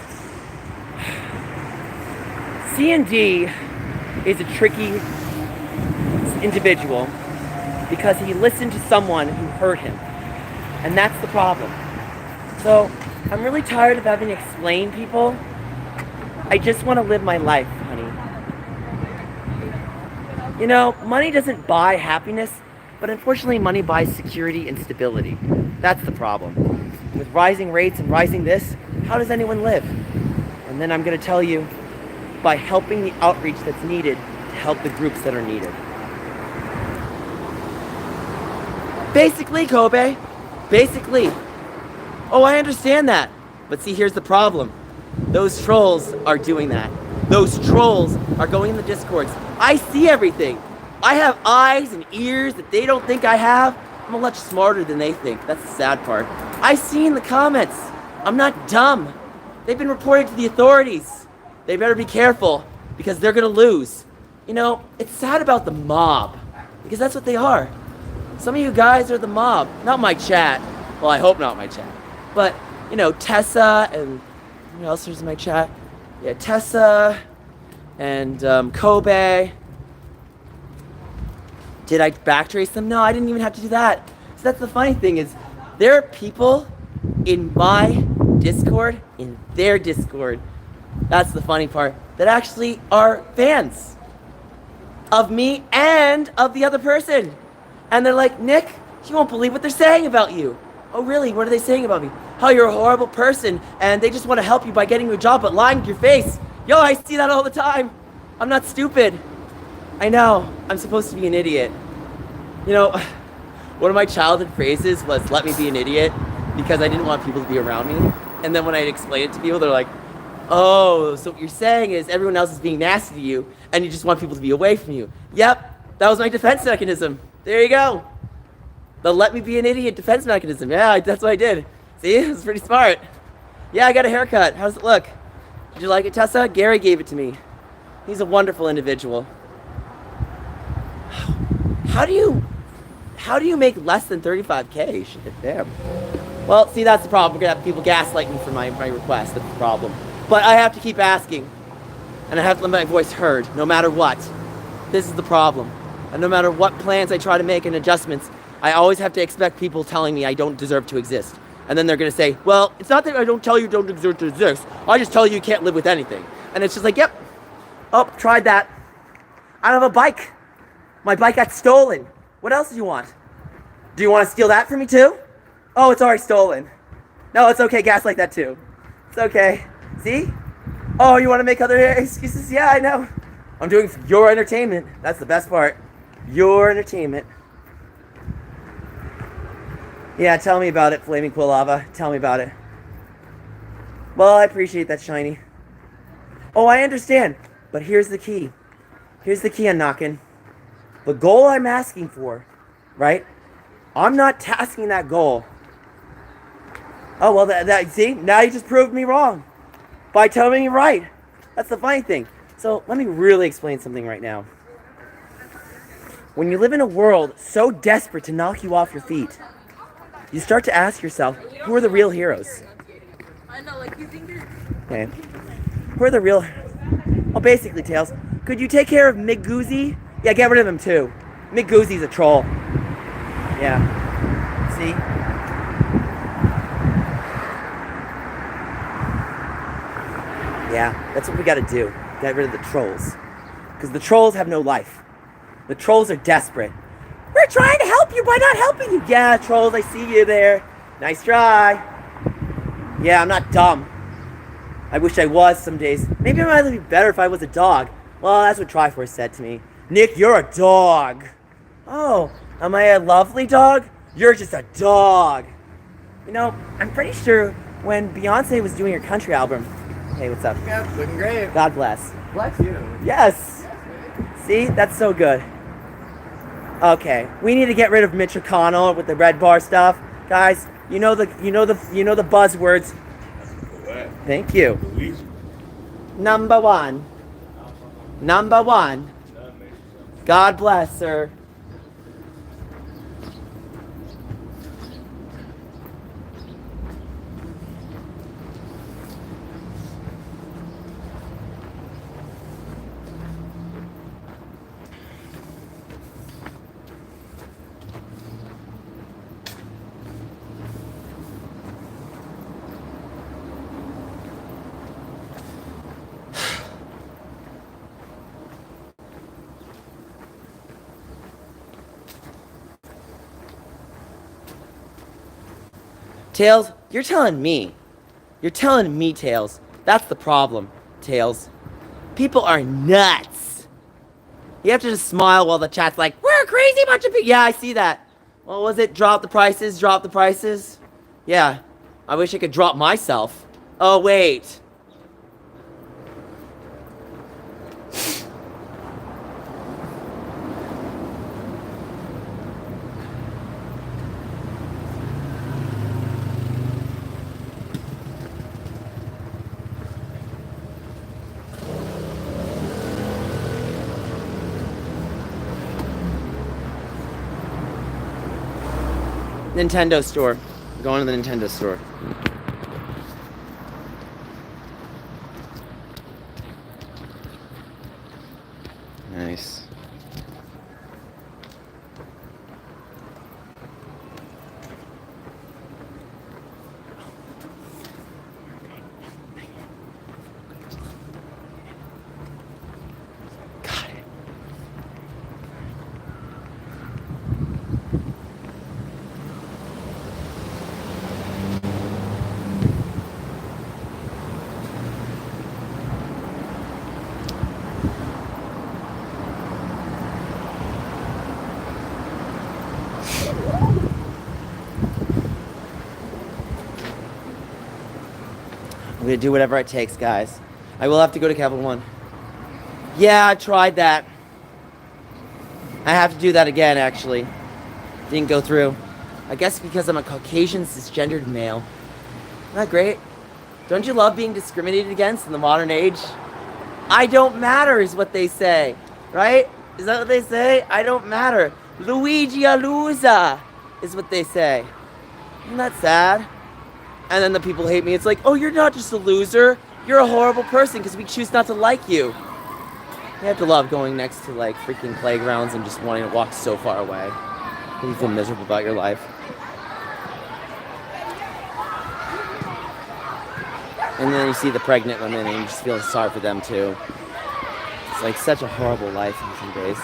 C&D is a tricky individual because he listened to someone who hurt him. And that's the problem. So, I'm really tired of having to explain people. I just want to live my life, honey. You know, money doesn't buy happiness, but unfortunately money buys security and stability. That's the problem. With rising rates and rising this, how does anyone live? And then I'm going to tell you, by helping the outreach that's needed to help the groups that are needed. Basically, Kobe. Basically. Oh, I understand that. But see, here's the problem. Those trolls are doing that. Those trolls are going in the discords. I see everything. I have eyes and ears that they don't think I have. I'm a lot smarter than they think. That's the sad part. I see in the comments. I'm not dumb. They've been reported to the authorities. They better be careful because they're gonna lose. You know, it's sad about the mob because that's what they are. Some of you guys are the mob. Not my chat. Well, I hope not my chat. But, you know, Tessa and who else is in my chat? Yeah, Tessa and Kobe. Did I backtrace them? No, I didn't even have to do that. So that's the funny thing is, there are people in my Discord, in their Discord, that's the funny part, that actually are fans of me and of the other person. And they're like, Nick, you won't believe what they're saying about you. Oh really, what are they saying about me? How you're a horrible person and they just want to help you by getting you a job but lying to your face. Yo, I see that all the time. I'm not stupid. I know, I'm supposed to be an idiot. You know, one of my childhood phrases was, let me be an idiot, because I didn't want people to be around me. And then when I'd explain it to people, they're like, oh, so what you're saying is everyone else is being nasty to you, and you just want people to be away from you. Yep, that was my defense mechanism. There you go. The let me be an idiot defense mechanism. Yeah, that's what I did. See, it was pretty smart. Yeah, I got a haircut. How does it look? Did you like it, Tessa? Gary gave it to me. He's a wonderful individual. How do you make less than 35K? Shit, damn. Well, see, that's the problem. We're gonna have people gaslight me for my request. That's the problem. But I have to keep asking. And I have to let my voice heard, no matter what. This is the problem. And no matter what plans I try to make and adjustments, I always have to expect people telling me I don't deserve to exist. And then they're gonna say, well, it's not that I don't tell you don't deserve to exist. I just tell you you can't live with anything. And it's just like, yep. Oh, tried that. I don't have a bike. My bike got stolen. What else do you want? Do you want to steal that from me too? Oh, it's already stolen. No, it's okay, gaslight that too. It's okay. See? Oh, you want to make other excuses? Yeah, I know. I'm doing your entertainment. That's the best part. Your entertainment. Yeah, tell me about it, Flaming Quill Lava. Tell me about it. Well, I appreciate that, Shiny. Oh, I understand. But here's the key. Here's the key I'm knocking. The goal I'm asking for, right? I'm not tasking that goal. Oh, well, see? Now you just proved me wrong by telling me right. That's the funny thing. So let me really explain something right now. When you live in a world so desperate to knock you off your feet, you start to ask yourself, who are the real heroes? I know, like, you think you're... Okay. Who are the real... Well, basically, Tails, could you take care of Miguzi? Yeah, get rid of him, too. Miguzi's a troll. Yeah. See? Yeah, that's what we gotta do. Get rid of the trolls. Because the trolls have no life. The trolls are desperate. We're trying to help you by not helping you. Yeah, trolls, I see you there. Nice try. Yeah, I'm not dumb. I wish I was some days. Maybe it might be better if I was a dog. Well, that's what Triforce said to me. Nick, you're a dog. Oh, am I a lovely dog? You're just a dog. You know, I'm pretty sure when Beyonce was doing her country album. Hey, what's up? Yeah, looking great. God bless. Bless you. Yes. See, that's so good. Okay, we need to get rid of Mitch McConnell with the red bar stuff, guys. You know the buzzwords. Thank you. Luigi. Number one. Number one. God bless, sir. Tails, you're telling me. You're telling me, Tails. That's the problem, Tails. People are nuts. You have to just smile while the chat's like, we're a crazy bunch of people. Yeah, I see that. What was it? Drop the prices, drop the prices? Yeah. I wish I could drop myself. Oh, wait. Nintendo store. We're going to the Nintendo store. Nice. Got it. I'm gonna do whatever it takes, guys. I will have to go to Capital One. Yeah, I tried that. I have to do that again, actually. Didn't go through. I guess because I'm a Caucasian cisgendered male. Isn't that great? Don't you love being discriminated against in the modern age? I don't matter is what they say, right? Is that what they say? I don't matter. Luigi a loser is what they say. Isn't that sad? And then the people hate me. It's like, oh, you're not just a loser. You're a horrible person because we choose not to like you. You have to love going next to like freaking playgrounds and just wanting to walk so far away. You feel miserable about your life. And then you see the pregnant women and you just feel sorry for them too. It's like such a horrible life in some days.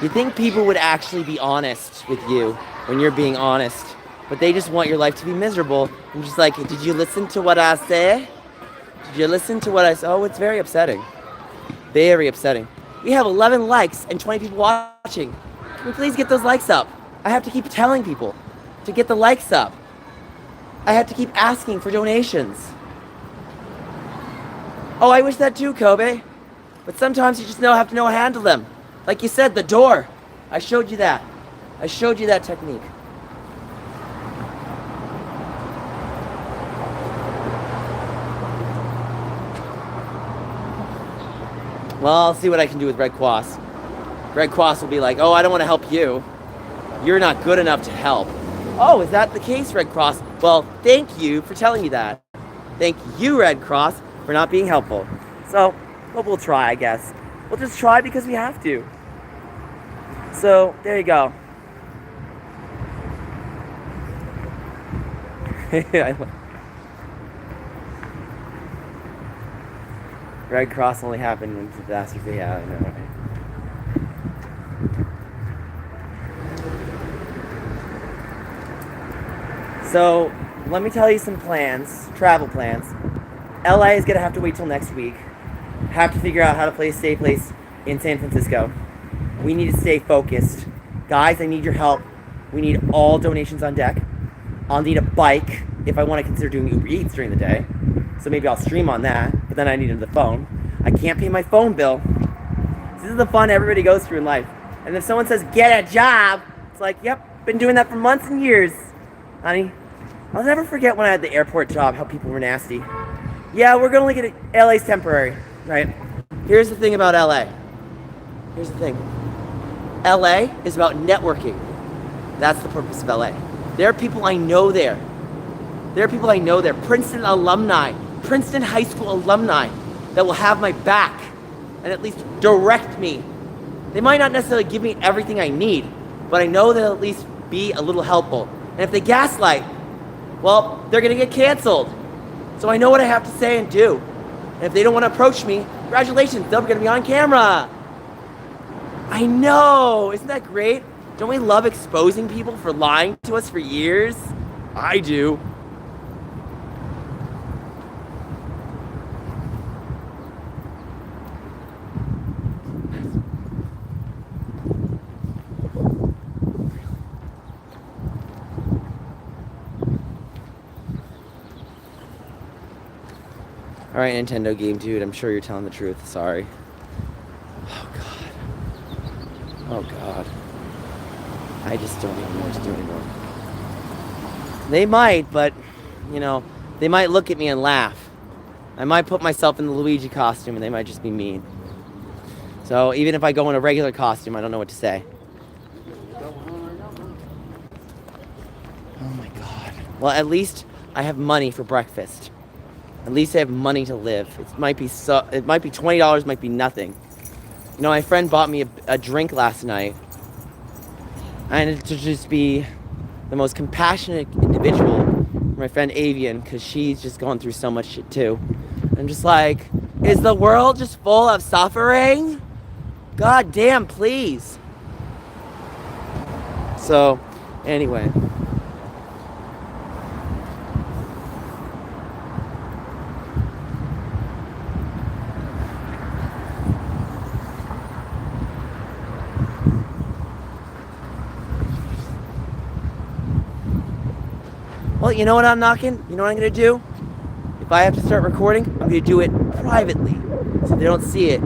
You'd think people would actually be honest with you when you're being honest. But they just want your life to be miserable. And just like, did you listen to what I say? Did you listen to what I said? Oh, it's very upsetting. Very upsetting. We have 11 likes and 20 people watching. Can we please get those likes up? I have to keep telling people to get the likes up. I have to keep asking for donations. Oh, I wish that too, Kobe. But sometimes you just have to know how to handle them. Like you said, the door. I showed you that. I showed you that technique. Well, I'll see what I can do with Red Cross. Red Cross will be like, oh, I don't want to help you. You're not good enough to help. Oh, is that the case, Red Cross? Well, thank you for telling me that. Thank you, Red Cross, for not being helpful. So, well, we'll try, I guess. We'll just try because we have to. So, there you go. Red Cross only happened when disasters. Yeah, I know, right? So, let me tell you some plans, travel plans. LA is gonna have to wait till next week. Have to figure out how to play stay place in San Francisco. We need to stay focused. Guys, I need your help. We need all donations on deck. I'll need a bike if I want to consider doing Uber Eats during the day. So maybe I'll stream on that, but then I need the phone. I can't pay my phone bill. This is the fun everybody goes through in life. And if someone says, get a job, it's like, yep, been doing that for months and years. Honey, I'll never forget when I had the airport job, how people were nasty. Yeah, we're gonna get it. LA's temporary, right? Here's the thing about LA. Here's the thing. LA is about networking. That's the purpose of LA. There are people I know there. Princeton alumni, Princeton High School alumni that will have my back and at least direct me. They might not necessarily give me everything I need, but I know they'll at least be a little helpful. And if they gaslight, well, they're gonna get canceled. So I know what I have to say and do. And if they don't want to approach me, congratulations, they're gonna be on camera. I know, isn't that great? Don't we love exposing people for lying to us for years? I do. Alright, Nintendo game dude, I'm sure you're telling the truth. Sorry. Oh god. Oh god. I just don't even know what to do anymore. They might, but, you know, they might look at me and laugh. I might put myself in the Luigi costume and they might just be mean. So even if I go in a regular costume, I don't know what to say. Oh my god. Well, at least I have money for breakfast. At least I have money to live. It might be $20, might be nothing. You know, my friend bought me a drink last night. And to just be the most compassionate individual for my friend Avian, because she's just going through so much shit too. I'm just like, is the world just full of suffering? God damn, please. So, anyway. Well, you know what I'm knocking? You know what I'm gonna do? If I have to start recording, I'm gonna do it privately, so they don't see it.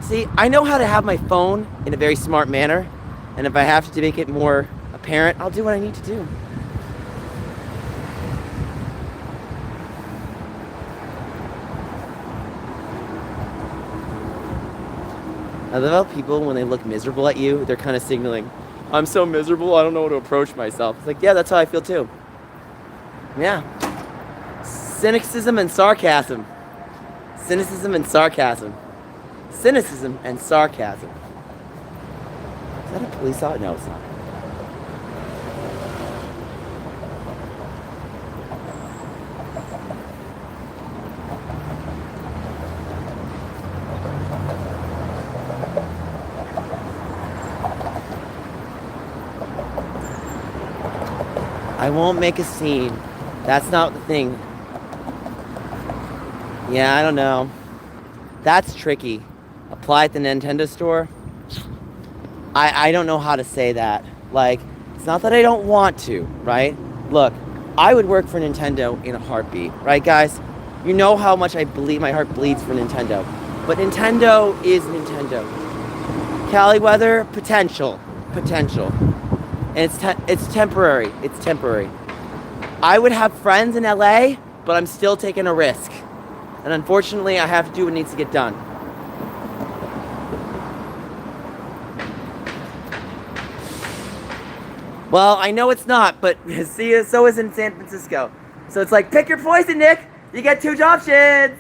See, I know how to have my phone in a very smart manner, and if I have to make it more apparent, I'll do what I need to do. I love how people, when they look miserable at you, they're kind of signaling, I'm so miserable, I don't know how to approach myself. It's like, yeah, that's how I feel too. Yeah. Cynicism and sarcasm. Cynicism and sarcasm. Cynicism and sarcasm. Is that a police officer? No, it's not. I won't make a scene. That's not the thing. Yeah, I don't know. That's tricky. Apply at the Nintendo store? I don't know how to say that. Like, it's not that I don't want to, right? Look, I would work for Nintendo in a heartbeat, right, guys? You know how much my heart bleeds for Nintendo. But Nintendo is Nintendo. Cali weather, potential. And it's temporary. It's temporary. I would have friends in LA, but I'm still taking a risk. And unfortunately, I have to do what needs to get done. Well, I know it's not, but see, so is in San Francisco. So it's like, pick your poison, Nick. You get 2 options.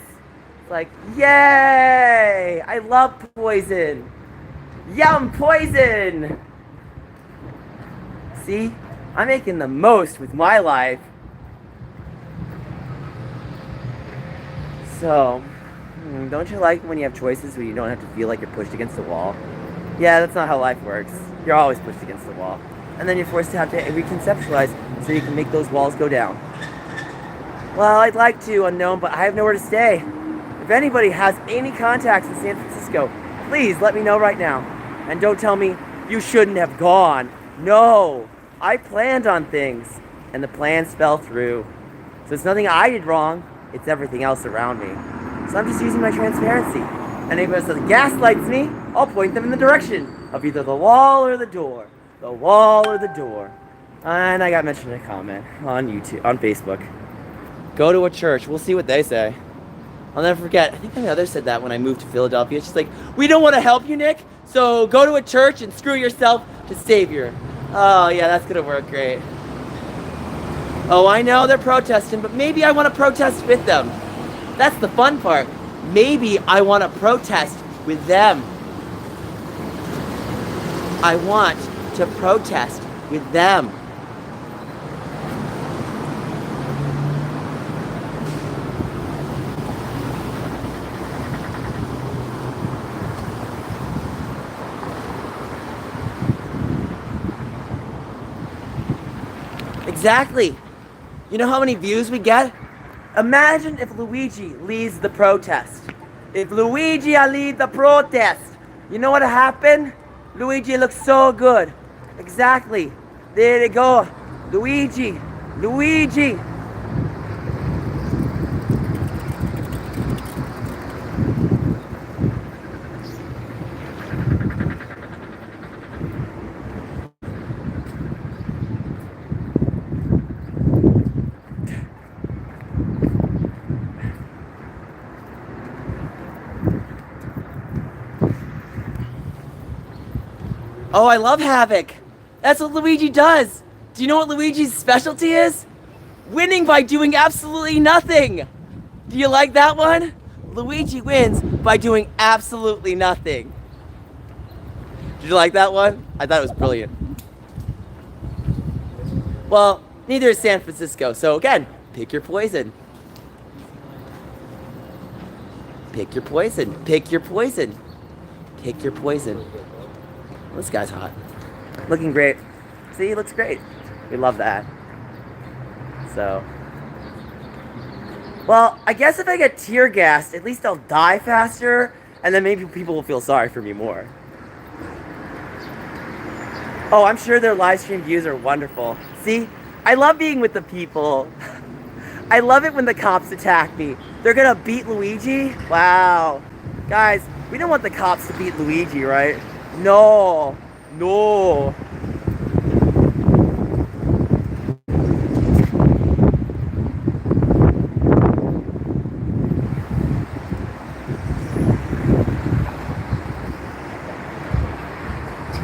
It's like, yay! I love poison. Yum, poison! See? I'm making the most with my life. So, don't you like when you have choices where you don't have to feel like you're pushed against the wall? Yeah, that's not how life works. You're always pushed against the wall. And then you're forced to have to reconceptualize so you can make those walls go down. Well, I'd like to, Unknown, but I have nowhere to stay. If anybody has any contacts in San Francisco, please let me know right now. And don't tell me you shouldn't have gone. No, I planned on things, and the plans fell through. So it's nothing I did wrong, it's everything else around me. So I'm just using my transparency. And anybody that gaslights me, I'll point them in the direction of either the wall or the door. The wall or the door. And I got mentioned in a comment on YouTube, on Facebook. Go to a church, we'll see what they say. I'll never forget, I think my mother said that when I moved to Philadelphia. She's like, we don't want to help you, Nick, so go to a church and screw yourself to Savior. Oh, yeah, that's gonna work great. Oh, I know they're protesting, but maybe I want to protest with them. That's the fun part. Maybe I want to protest with them. I want to protest with them. Exactly. You know how many views we get? Imagine if Luigi leads the protest. If Luigi lead the protest, you know what happened? Luigi looks so good. Exactly. There they go. Luigi. Luigi. Oh, I love Havoc. That's what Luigi does. Do you know what Luigi's specialty is? Winning by doing absolutely nothing. Do you like that one? Luigi wins by doing absolutely nothing. Did you like that one? I thought it was brilliant. Well, neither is San Francisco. So again, pick your poison. Pick your poison. Pick your poison. Pick your poison. This guy's hot. Looking great. See, he looks great. We love that. So. Well, I guess if I get tear gassed, at least I'll die faster, and then maybe people will feel sorry for me more. Oh, I'm sure their live stream views are wonderful. See, I love being with the people. I love it when the cops attack me. They're gonna beat Luigi? Wow. Guys, we don't want the cops to beat Luigi, right? No. No.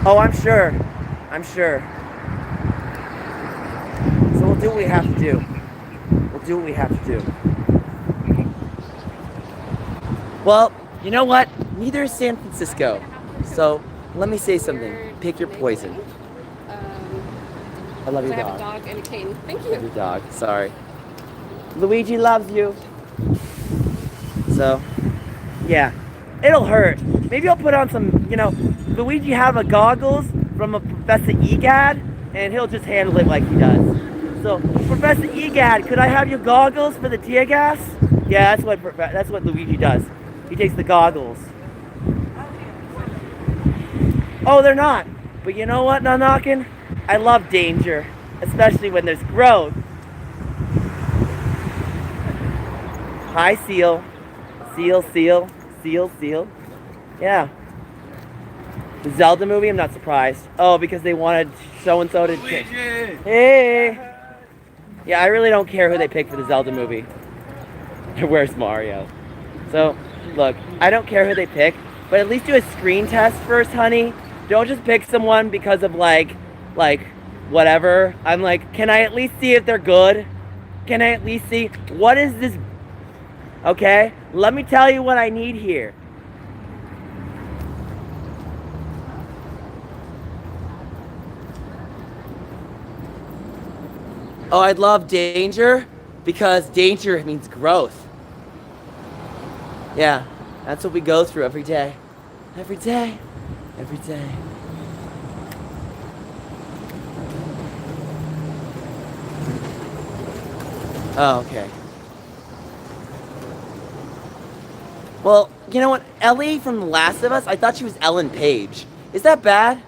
Oh, I'm sure. I'm sure. So we'll do what we have to do. We'll do what we have to do. Well, you know what? Neither is San Francisco. So let me say something. Pick your poison. I love your I have a dog. dog and a cane. Thank Love your you. dog. Sorry. Luigi loves you. So, yeah. It'll hurt. Maybe I'll put on some, Luigi have a goggles from a Professor Egad, and he'll just handle it like he does. So, Professor Egad, could I have your goggles for the tear gas? Yeah, that's what Luigi does. He takes the goggles. Oh, they're not. But you know what, Knockin'? I love danger, especially when there's growth. Hi, Seal. Seal, Seal, Seal, Seal. Yeah. The Zelda movie, I'm not surprised. Oh, because they wanted so-and-so to... Hey! Yeah, I really don't care who they pick for the Zelda movie. Where's Mario? So, look, I don't care who they pick, but at least do a screen test first, honey. Don't just pick someone because of, like, whatever. I'm like, can I at least see if they're good? Can I at least see, what is this? Okay, let me tell you what I need here. Oh, I'd love danger, because danger means growth. Yeah, that's what we go through every day. Every day. Every day. Oh, okay. Well, you know what? Ellie from The Last of Us, I thought she was Ellen Page. Is that bad?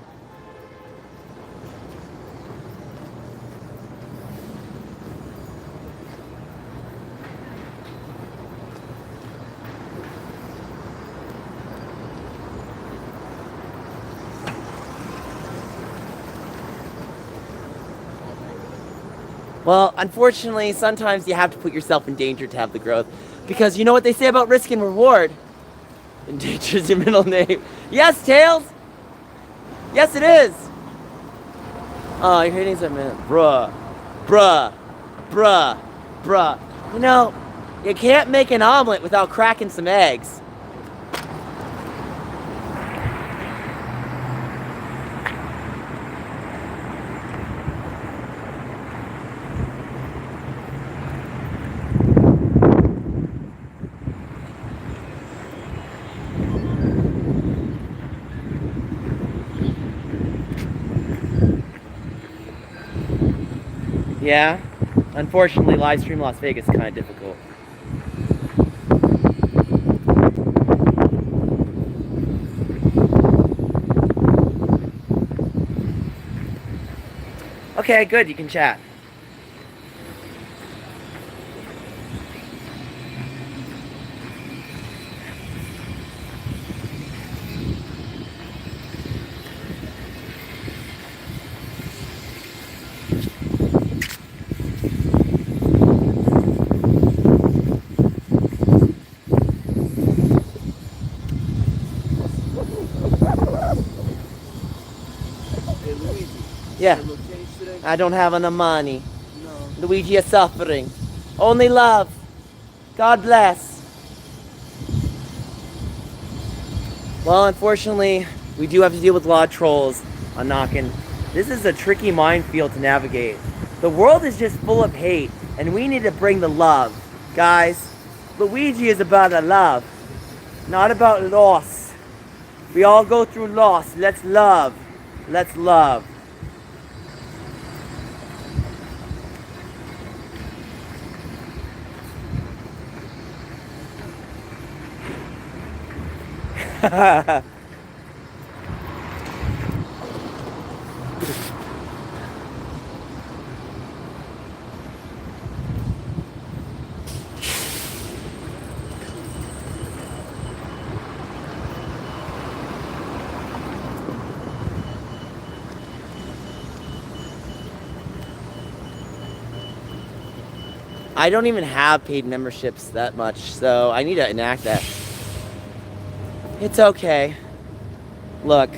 Well, unfortunately, sometimes you have to put yourself in danger to have the growth. Because you know what they say about risk and reward? And danger's your middle name. Yes, Tails! Yes, it is! Oh, you're hitting something. Bruh. Bruh. Bruh. Bruh. You know, you can't make an omelet without cracking some eggs. Yeah? Unfortunately, live stream Las Vegas is kind of difficult. Okay, good, you can chat. Hey, Luigi. Yeah, Have a little change today? I don't have enough money. No. Luigi is suffering. Only love. God bless. Well, unfortunately, we do have to deal with a lot of trolls on Knockin'. This is a tricky minefield to navigate. The world is just full of hate, and we need to bring the love. Guys, Luigi is about the love, not about loss. We all go through loss. Let's love. Let's love. I don't even have paid memberships that much, so I need to enact that. It's okay. Look,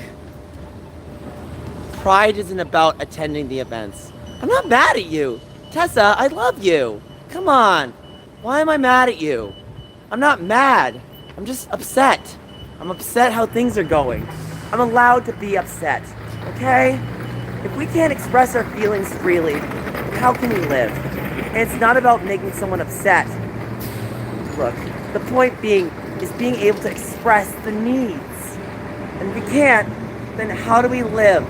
pride isn't about attending the events. I'm not mad at you. Tessa, I love you. Come on. Why am I mad at you? I'm not mad. I'm just upset. I'm upset how things are going. I'm allowed to be upset, okay? If we can't express our feelings freely, how can we live? And it's not about making someone upset. Look, the point being is being able to express the needs. And if we can't, then how do we live?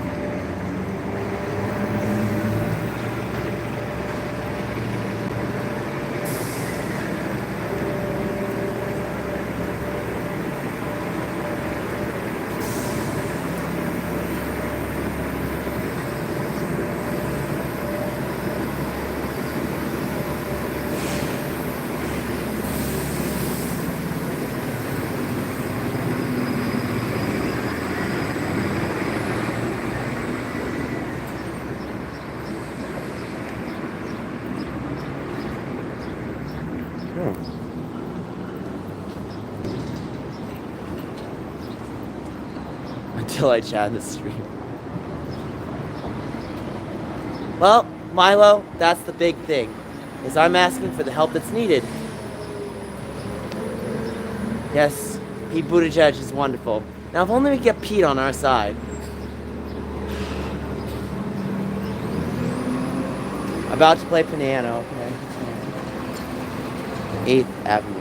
Until I chat in the stream. Well, Milo, that's the big thing, is I'm asking for the help that's needed. Yes, Pete Buttigieg is wonderful. Now if only we get Pete on our side. About to play piano, okay. 8th Avenue.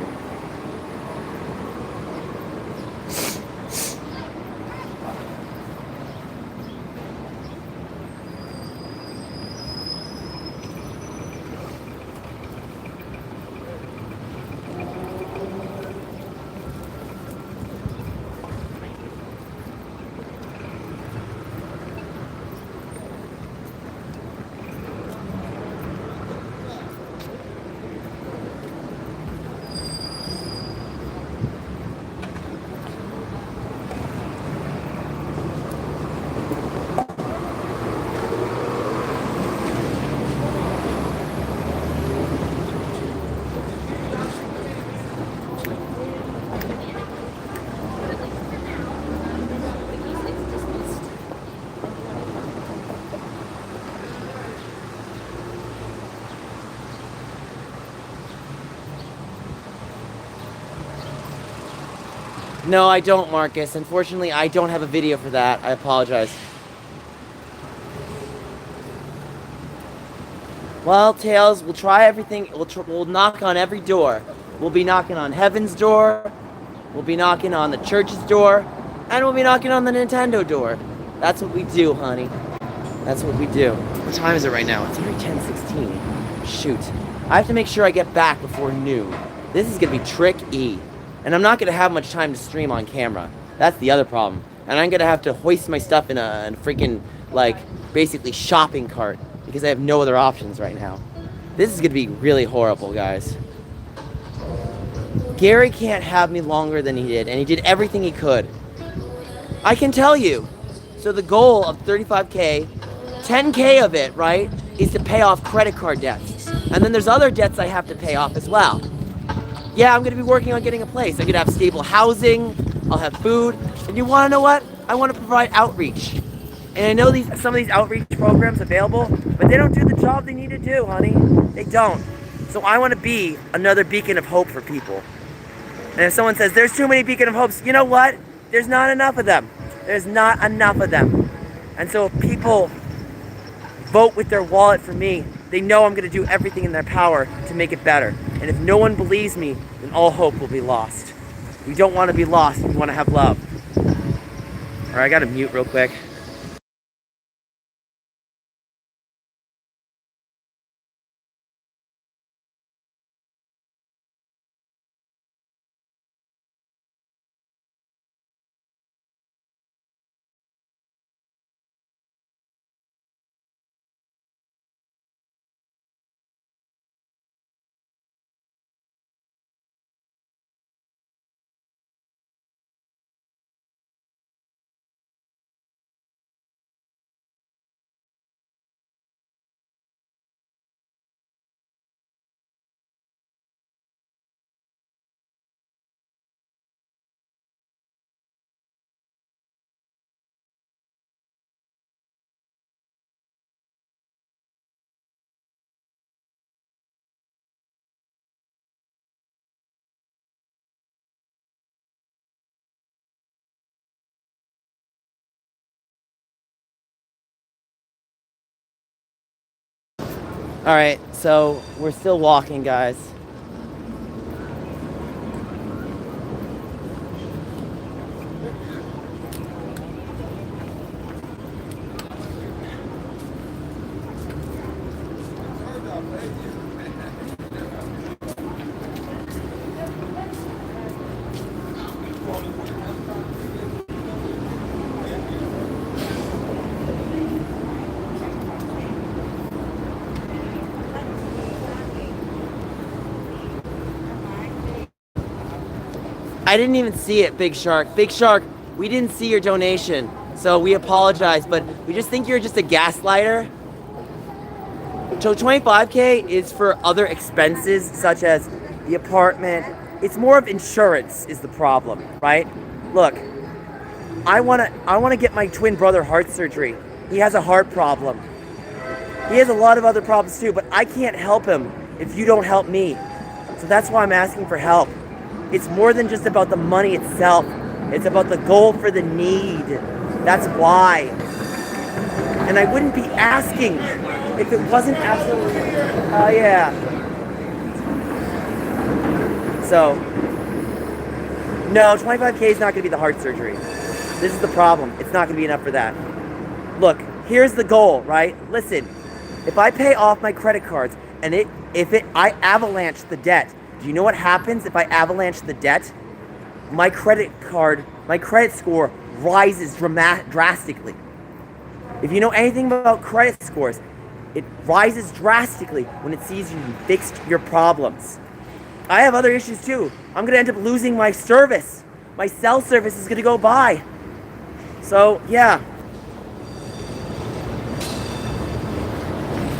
No, I don't, Marcus. Unfortunately, I don't have a video for that. I apologize. Well, Tails, we'll try everything. We'll knock on every door. We'll be knocking on heaven's door. We'll be knocking on the church's door. And we'll be knocking on the Nintendo door. That's what we do, honey. That's what we do. What time is it right now? It's already 10:16. Shoot. I have to make sure I get back before noon. This is gonna be tricky. And I'm not gonna have much time to stream on camera. That's the other problem. And I'm gonna have to hoist my stuff in a freaking, like, basically shopping cart because I have no other options right now. This is gonna be really horrible, guys. Gary can't have me longer than he did, and he did everything he could. I can tell you. So the goal of 35K, 10K of it, right, is to pay off credit card debts. And then there's other debts I have to pay off as well. Yeah, I'm gonna be working on getting a place. I'm gonna have stable housing, I'll have food, and you wanna know what? I wanna provide outreach. And I know some of these outreach programs available, but they don't do the job they need to do, honey. They don't. So I wanna be another beacon of hope for people. And if someone says, there's too many beacon of hopes, you know what? There's not enough of them. There's not enough of them. And so if people vote with their wallet for me, they know I'm going to do everything in their power to make it better. And if no one believes me, then all hope will be lost. We don't want to be lost. We want to have love. All right, I got to mute real quick. All right, so we're still walking, guys. I didn't even see it, Big Shark. Big Shark, we didn't see your donation, so we apologize, but we just think you're just a gaslighter. So 25K is for other expenses, such as the apartment. It's more of insurance is the problem, right? Look, I wanna get my twin brother heart surgery. He has a heart problem. He has a lot of other problems too, but I can't help him if you don't help me. So that's why I'm asking for help. It's more than just about the money itself. It's about the goal for the need. That's why. And I wouldn't be asking if it wasn't absolutely, yeah. So, no, 25K is not gonna be the heart surgery. This is the problem. It's not gonna be enough for that. Look, here's the goal, right? Listen, if I pay off my credit cards and I avalanche the debt, do you know what happens if I avalanche the debt? My credit score rises drastically. If you know anything about credit scores, it rises drastically when it sees you fixed your problems. I have other issues too. I'm gonna end up losing my service. My cell service is gonna go by. So, yeah.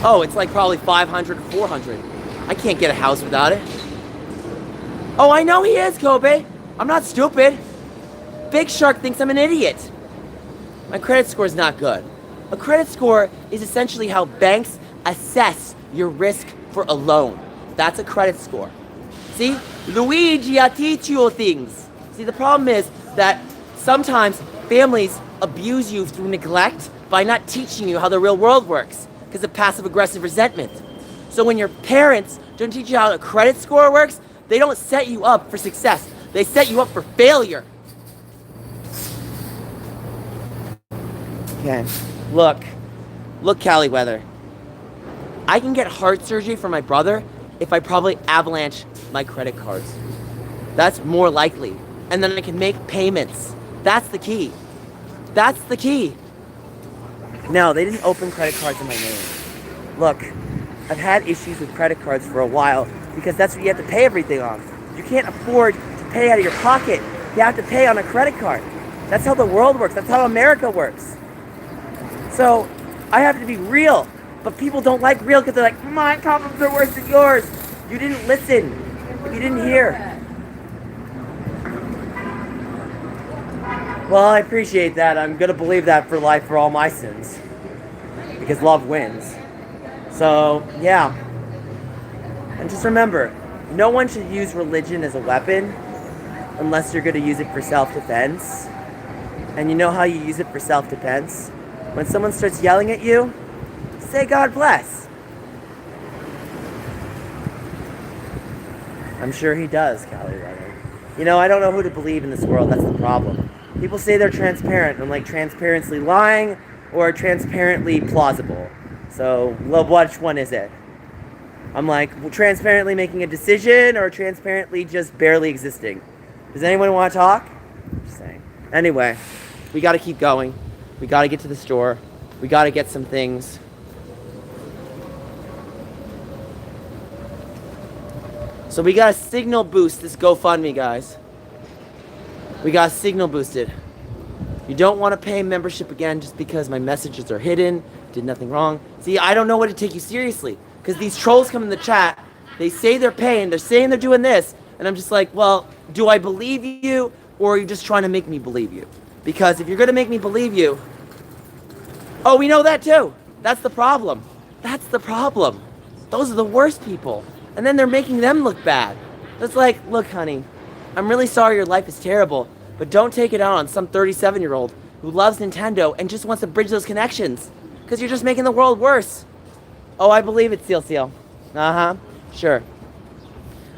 Oh, it's like probably 500 or 400. I can't get a house without it. Oh, I know he is, Kobe. I'm not stupid. Big Shark thinks I'm an idiot. My credit score is not good. A credit score is essentially how banks assess your risk for a loan. That's a credit score. See? Luigi, I teach you things. See, the problem is that sometimes families abuse you through neglect by not teaching you how the real world works because of passive-aggressive resentment. So when your parents don't teach you how a credit score works, they don't set you up for success. They set you up for failure. Okay. Look, Cali weather. I can get heart surgery for my brother if I probably avalanche my credit cards. That's more likely. And then I can make payments. That's the key. That's the key. No, they didn't open credit cards in my name. Look, I've had issues with credit cards for a while because that's what you have to pay everything on. You can't afford to pay out of your pocket. You have to pay on a credit card. That's how the world works. That's how America works. So, I have to be real. But people don't like real because they're like, my problems are worse than yours. You didn't listen. You didn't hear. Well, I appreciate that. I'm going to believe that for life for all my sins. Because love wins. So, yeah. And just remember, no one should use religion as a weapon unless you're going to use it for self-defense. And you know how you use it for self-defense? When someone starts yelling at you, say God bless. I'm sure he does, Callie Leonard. You know, I don't know who to believe in this world. That's the problem. People say they're transparent. I'm like, transparently lying or transparently plausible. So, well, which one is it? I'm like, well, transparently making a decision or transparently just barely existing? Does anyone want to talk? Just saying. Anyway, we got to keep going. We got to get to the store. We got to get some things. So we got to signal boost this GoFundMe, guys. We got to signal boost it. You don't want to pay membership again just because my messages are hidden, did nothing wrong. See, I don't know what to take you seriously because these trolls come in the chat. They say they're paying. They're saying they're doing this. And I'm just like, well, do I believe you or are you just trying to make me believe you? Because if you're going to make me believe you... Oh, we know that too. That's the problem. That's the problem. Those are the worst people. And then they're making them look bad. It's like, look, honey, I'm really sorry your life is terrible, but don't take it out on some 37-year-old who loves Nintendo and just wants to bridge those connections. Because you're just making the world worse. Oh, I believe it, Seal. Uh-huh. Sure.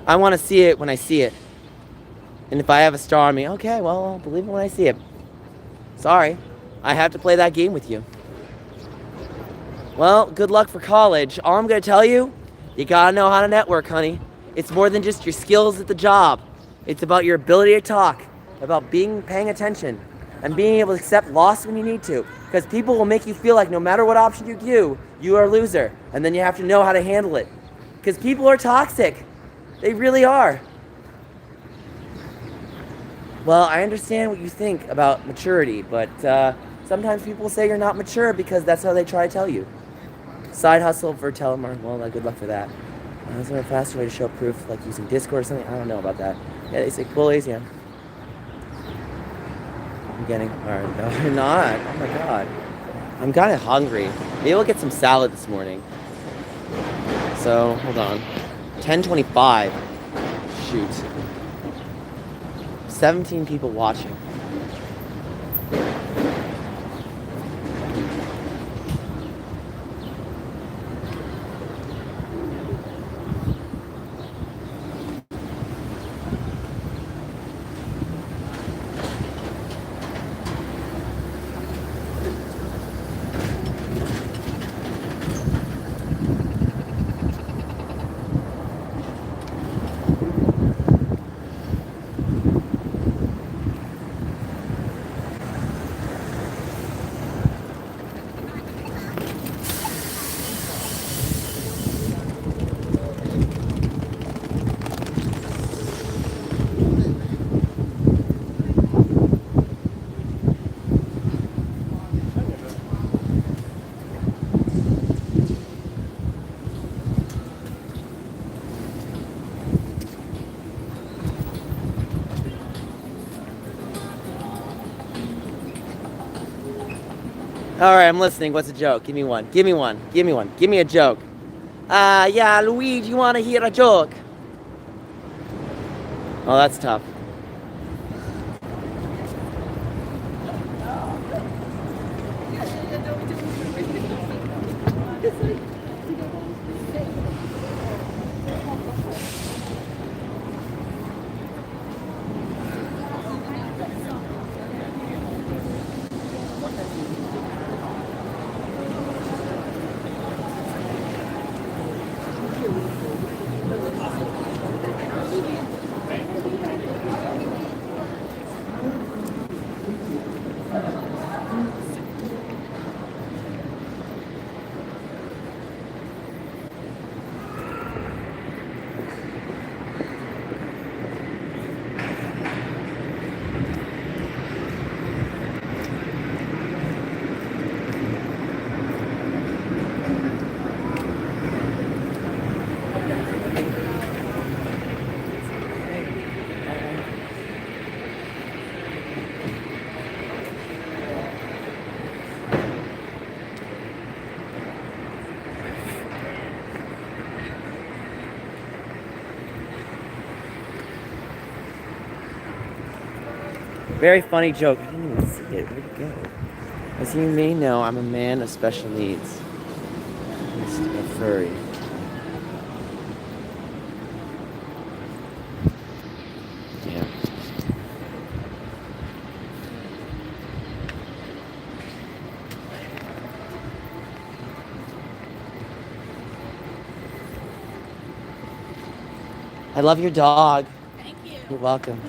I want to see it when I see it. And if I have a star on me, okay, well, I'll believe it when I see it. Sorry. I have to play that game with you. Well, good luck for college. All I'm going to tell you, you got to know how to network, honey. It's more than just your skills at the job. It's about your ability to talk, about paying attention, and being able to accept loss when you need to. Because people will make you feel like no matter what option you do, you are a loser. And then you have to know how to handle it. Because people are toxic. They really are. Well, I understand what you think about maturity, but sometimes people say you're not mature because that's how they try to tell you. Side hustle for telemark. Well, good luck for that. Is there a faster way to show proof, like using Discord or something? I don't know about that. Yeah, they say bullies, yeah. I'm getting... Alright, no, you're not. Oh my god. I'm kind of hungry. Maybe I'll get some salad this morning. So, hold on. 10:25. Shoot. 17 people watching. Alright, I'm listening. What's a joke? Give me one. Give me one. Give me one. Give me a joke. Yeah, Luigi, you want to hear a joke? Oh, that's tough. Very funny joke. I didn't even see it. Where'd it go? As you may know, I'm a man of special needs. Just a furry. Yeah. I love your dog. Thank you. You're welcome.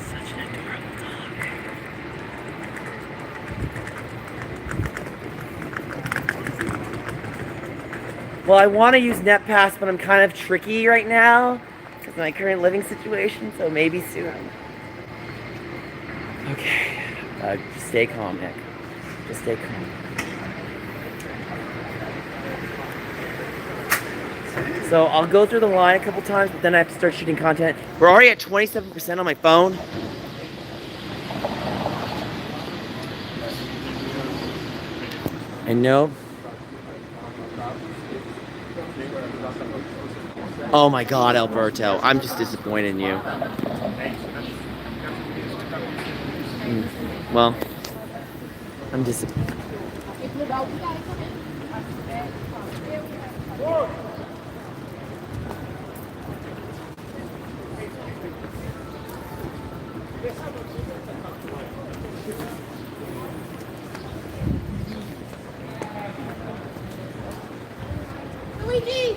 Such an adorable dog. Well, I want to use NetPass, but I'm kind of tricky right now because of my current living situation, so maybe soon. Okay. Just stay calm, Nick. Just stay calm. So I'll go through the line a couple times, but then I have to start shooting content. We're already at 27% on my phone. I know. Oh my God, Alberto. I'm just disappointed in you. Well, I'm disappointed. Luigi!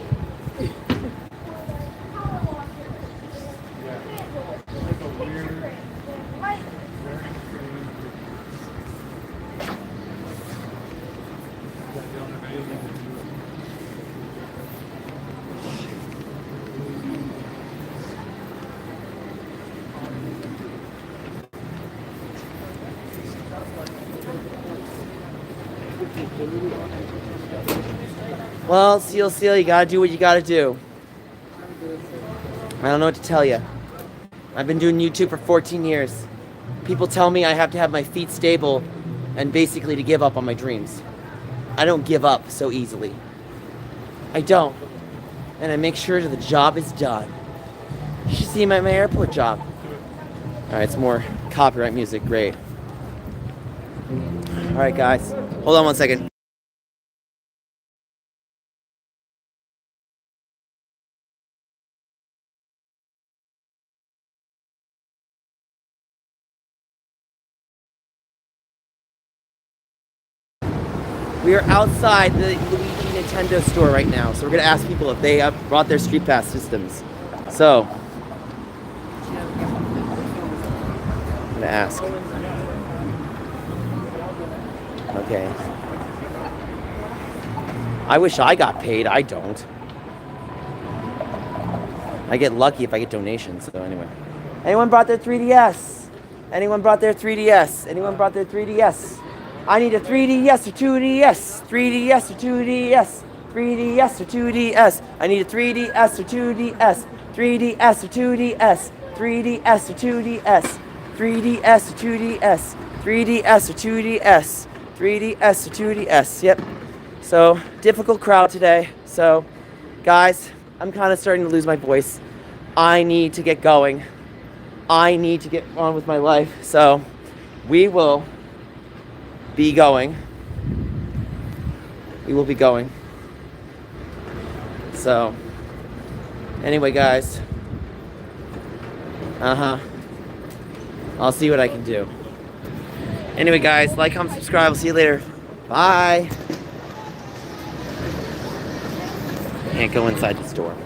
Well, Seal, you gotta do what you gotta do. I don't know what to tell you. I've been doing YouTube for 14 years. People tell me I have to have my feet stable and basically to give up on my dreams. I don't give up so easily. I don't. And I make sure that the job is done. You should see my airport job. Alright, it's more copyright music. Great. Alright, guys. Hold on one second. We are outside the Luigi Nintendo store right now, so we're gonna ask people if they have brought their Street Pass systems. So, I'm gonna ask. Okay. I wish I got paid. I don't. I get lucky if I get donations. So anyway, anyone brought their 3DS? Anyone brought their 3DS? Anyone brought their 3DS? I need a 3DS or 2DS. 3DS or 2DS. 3DS or 2DS. I need a 3DS or 2DS. 3DS or 2DS. 3DS or 2DS. 3DS or 2DS. 3DS or 2DS. 3DS or 2DS. Yep. So, difficult crowd today. So, guys, I'm kind of starting to lose my voice. I need to get going. I need to get on with my life. So, we will be going. We will be going. So, anyway, guys. I'll see what I can do. Anyway, guys, like, comment, subscribe. I'll see you later. Bye. Can't go inside the store.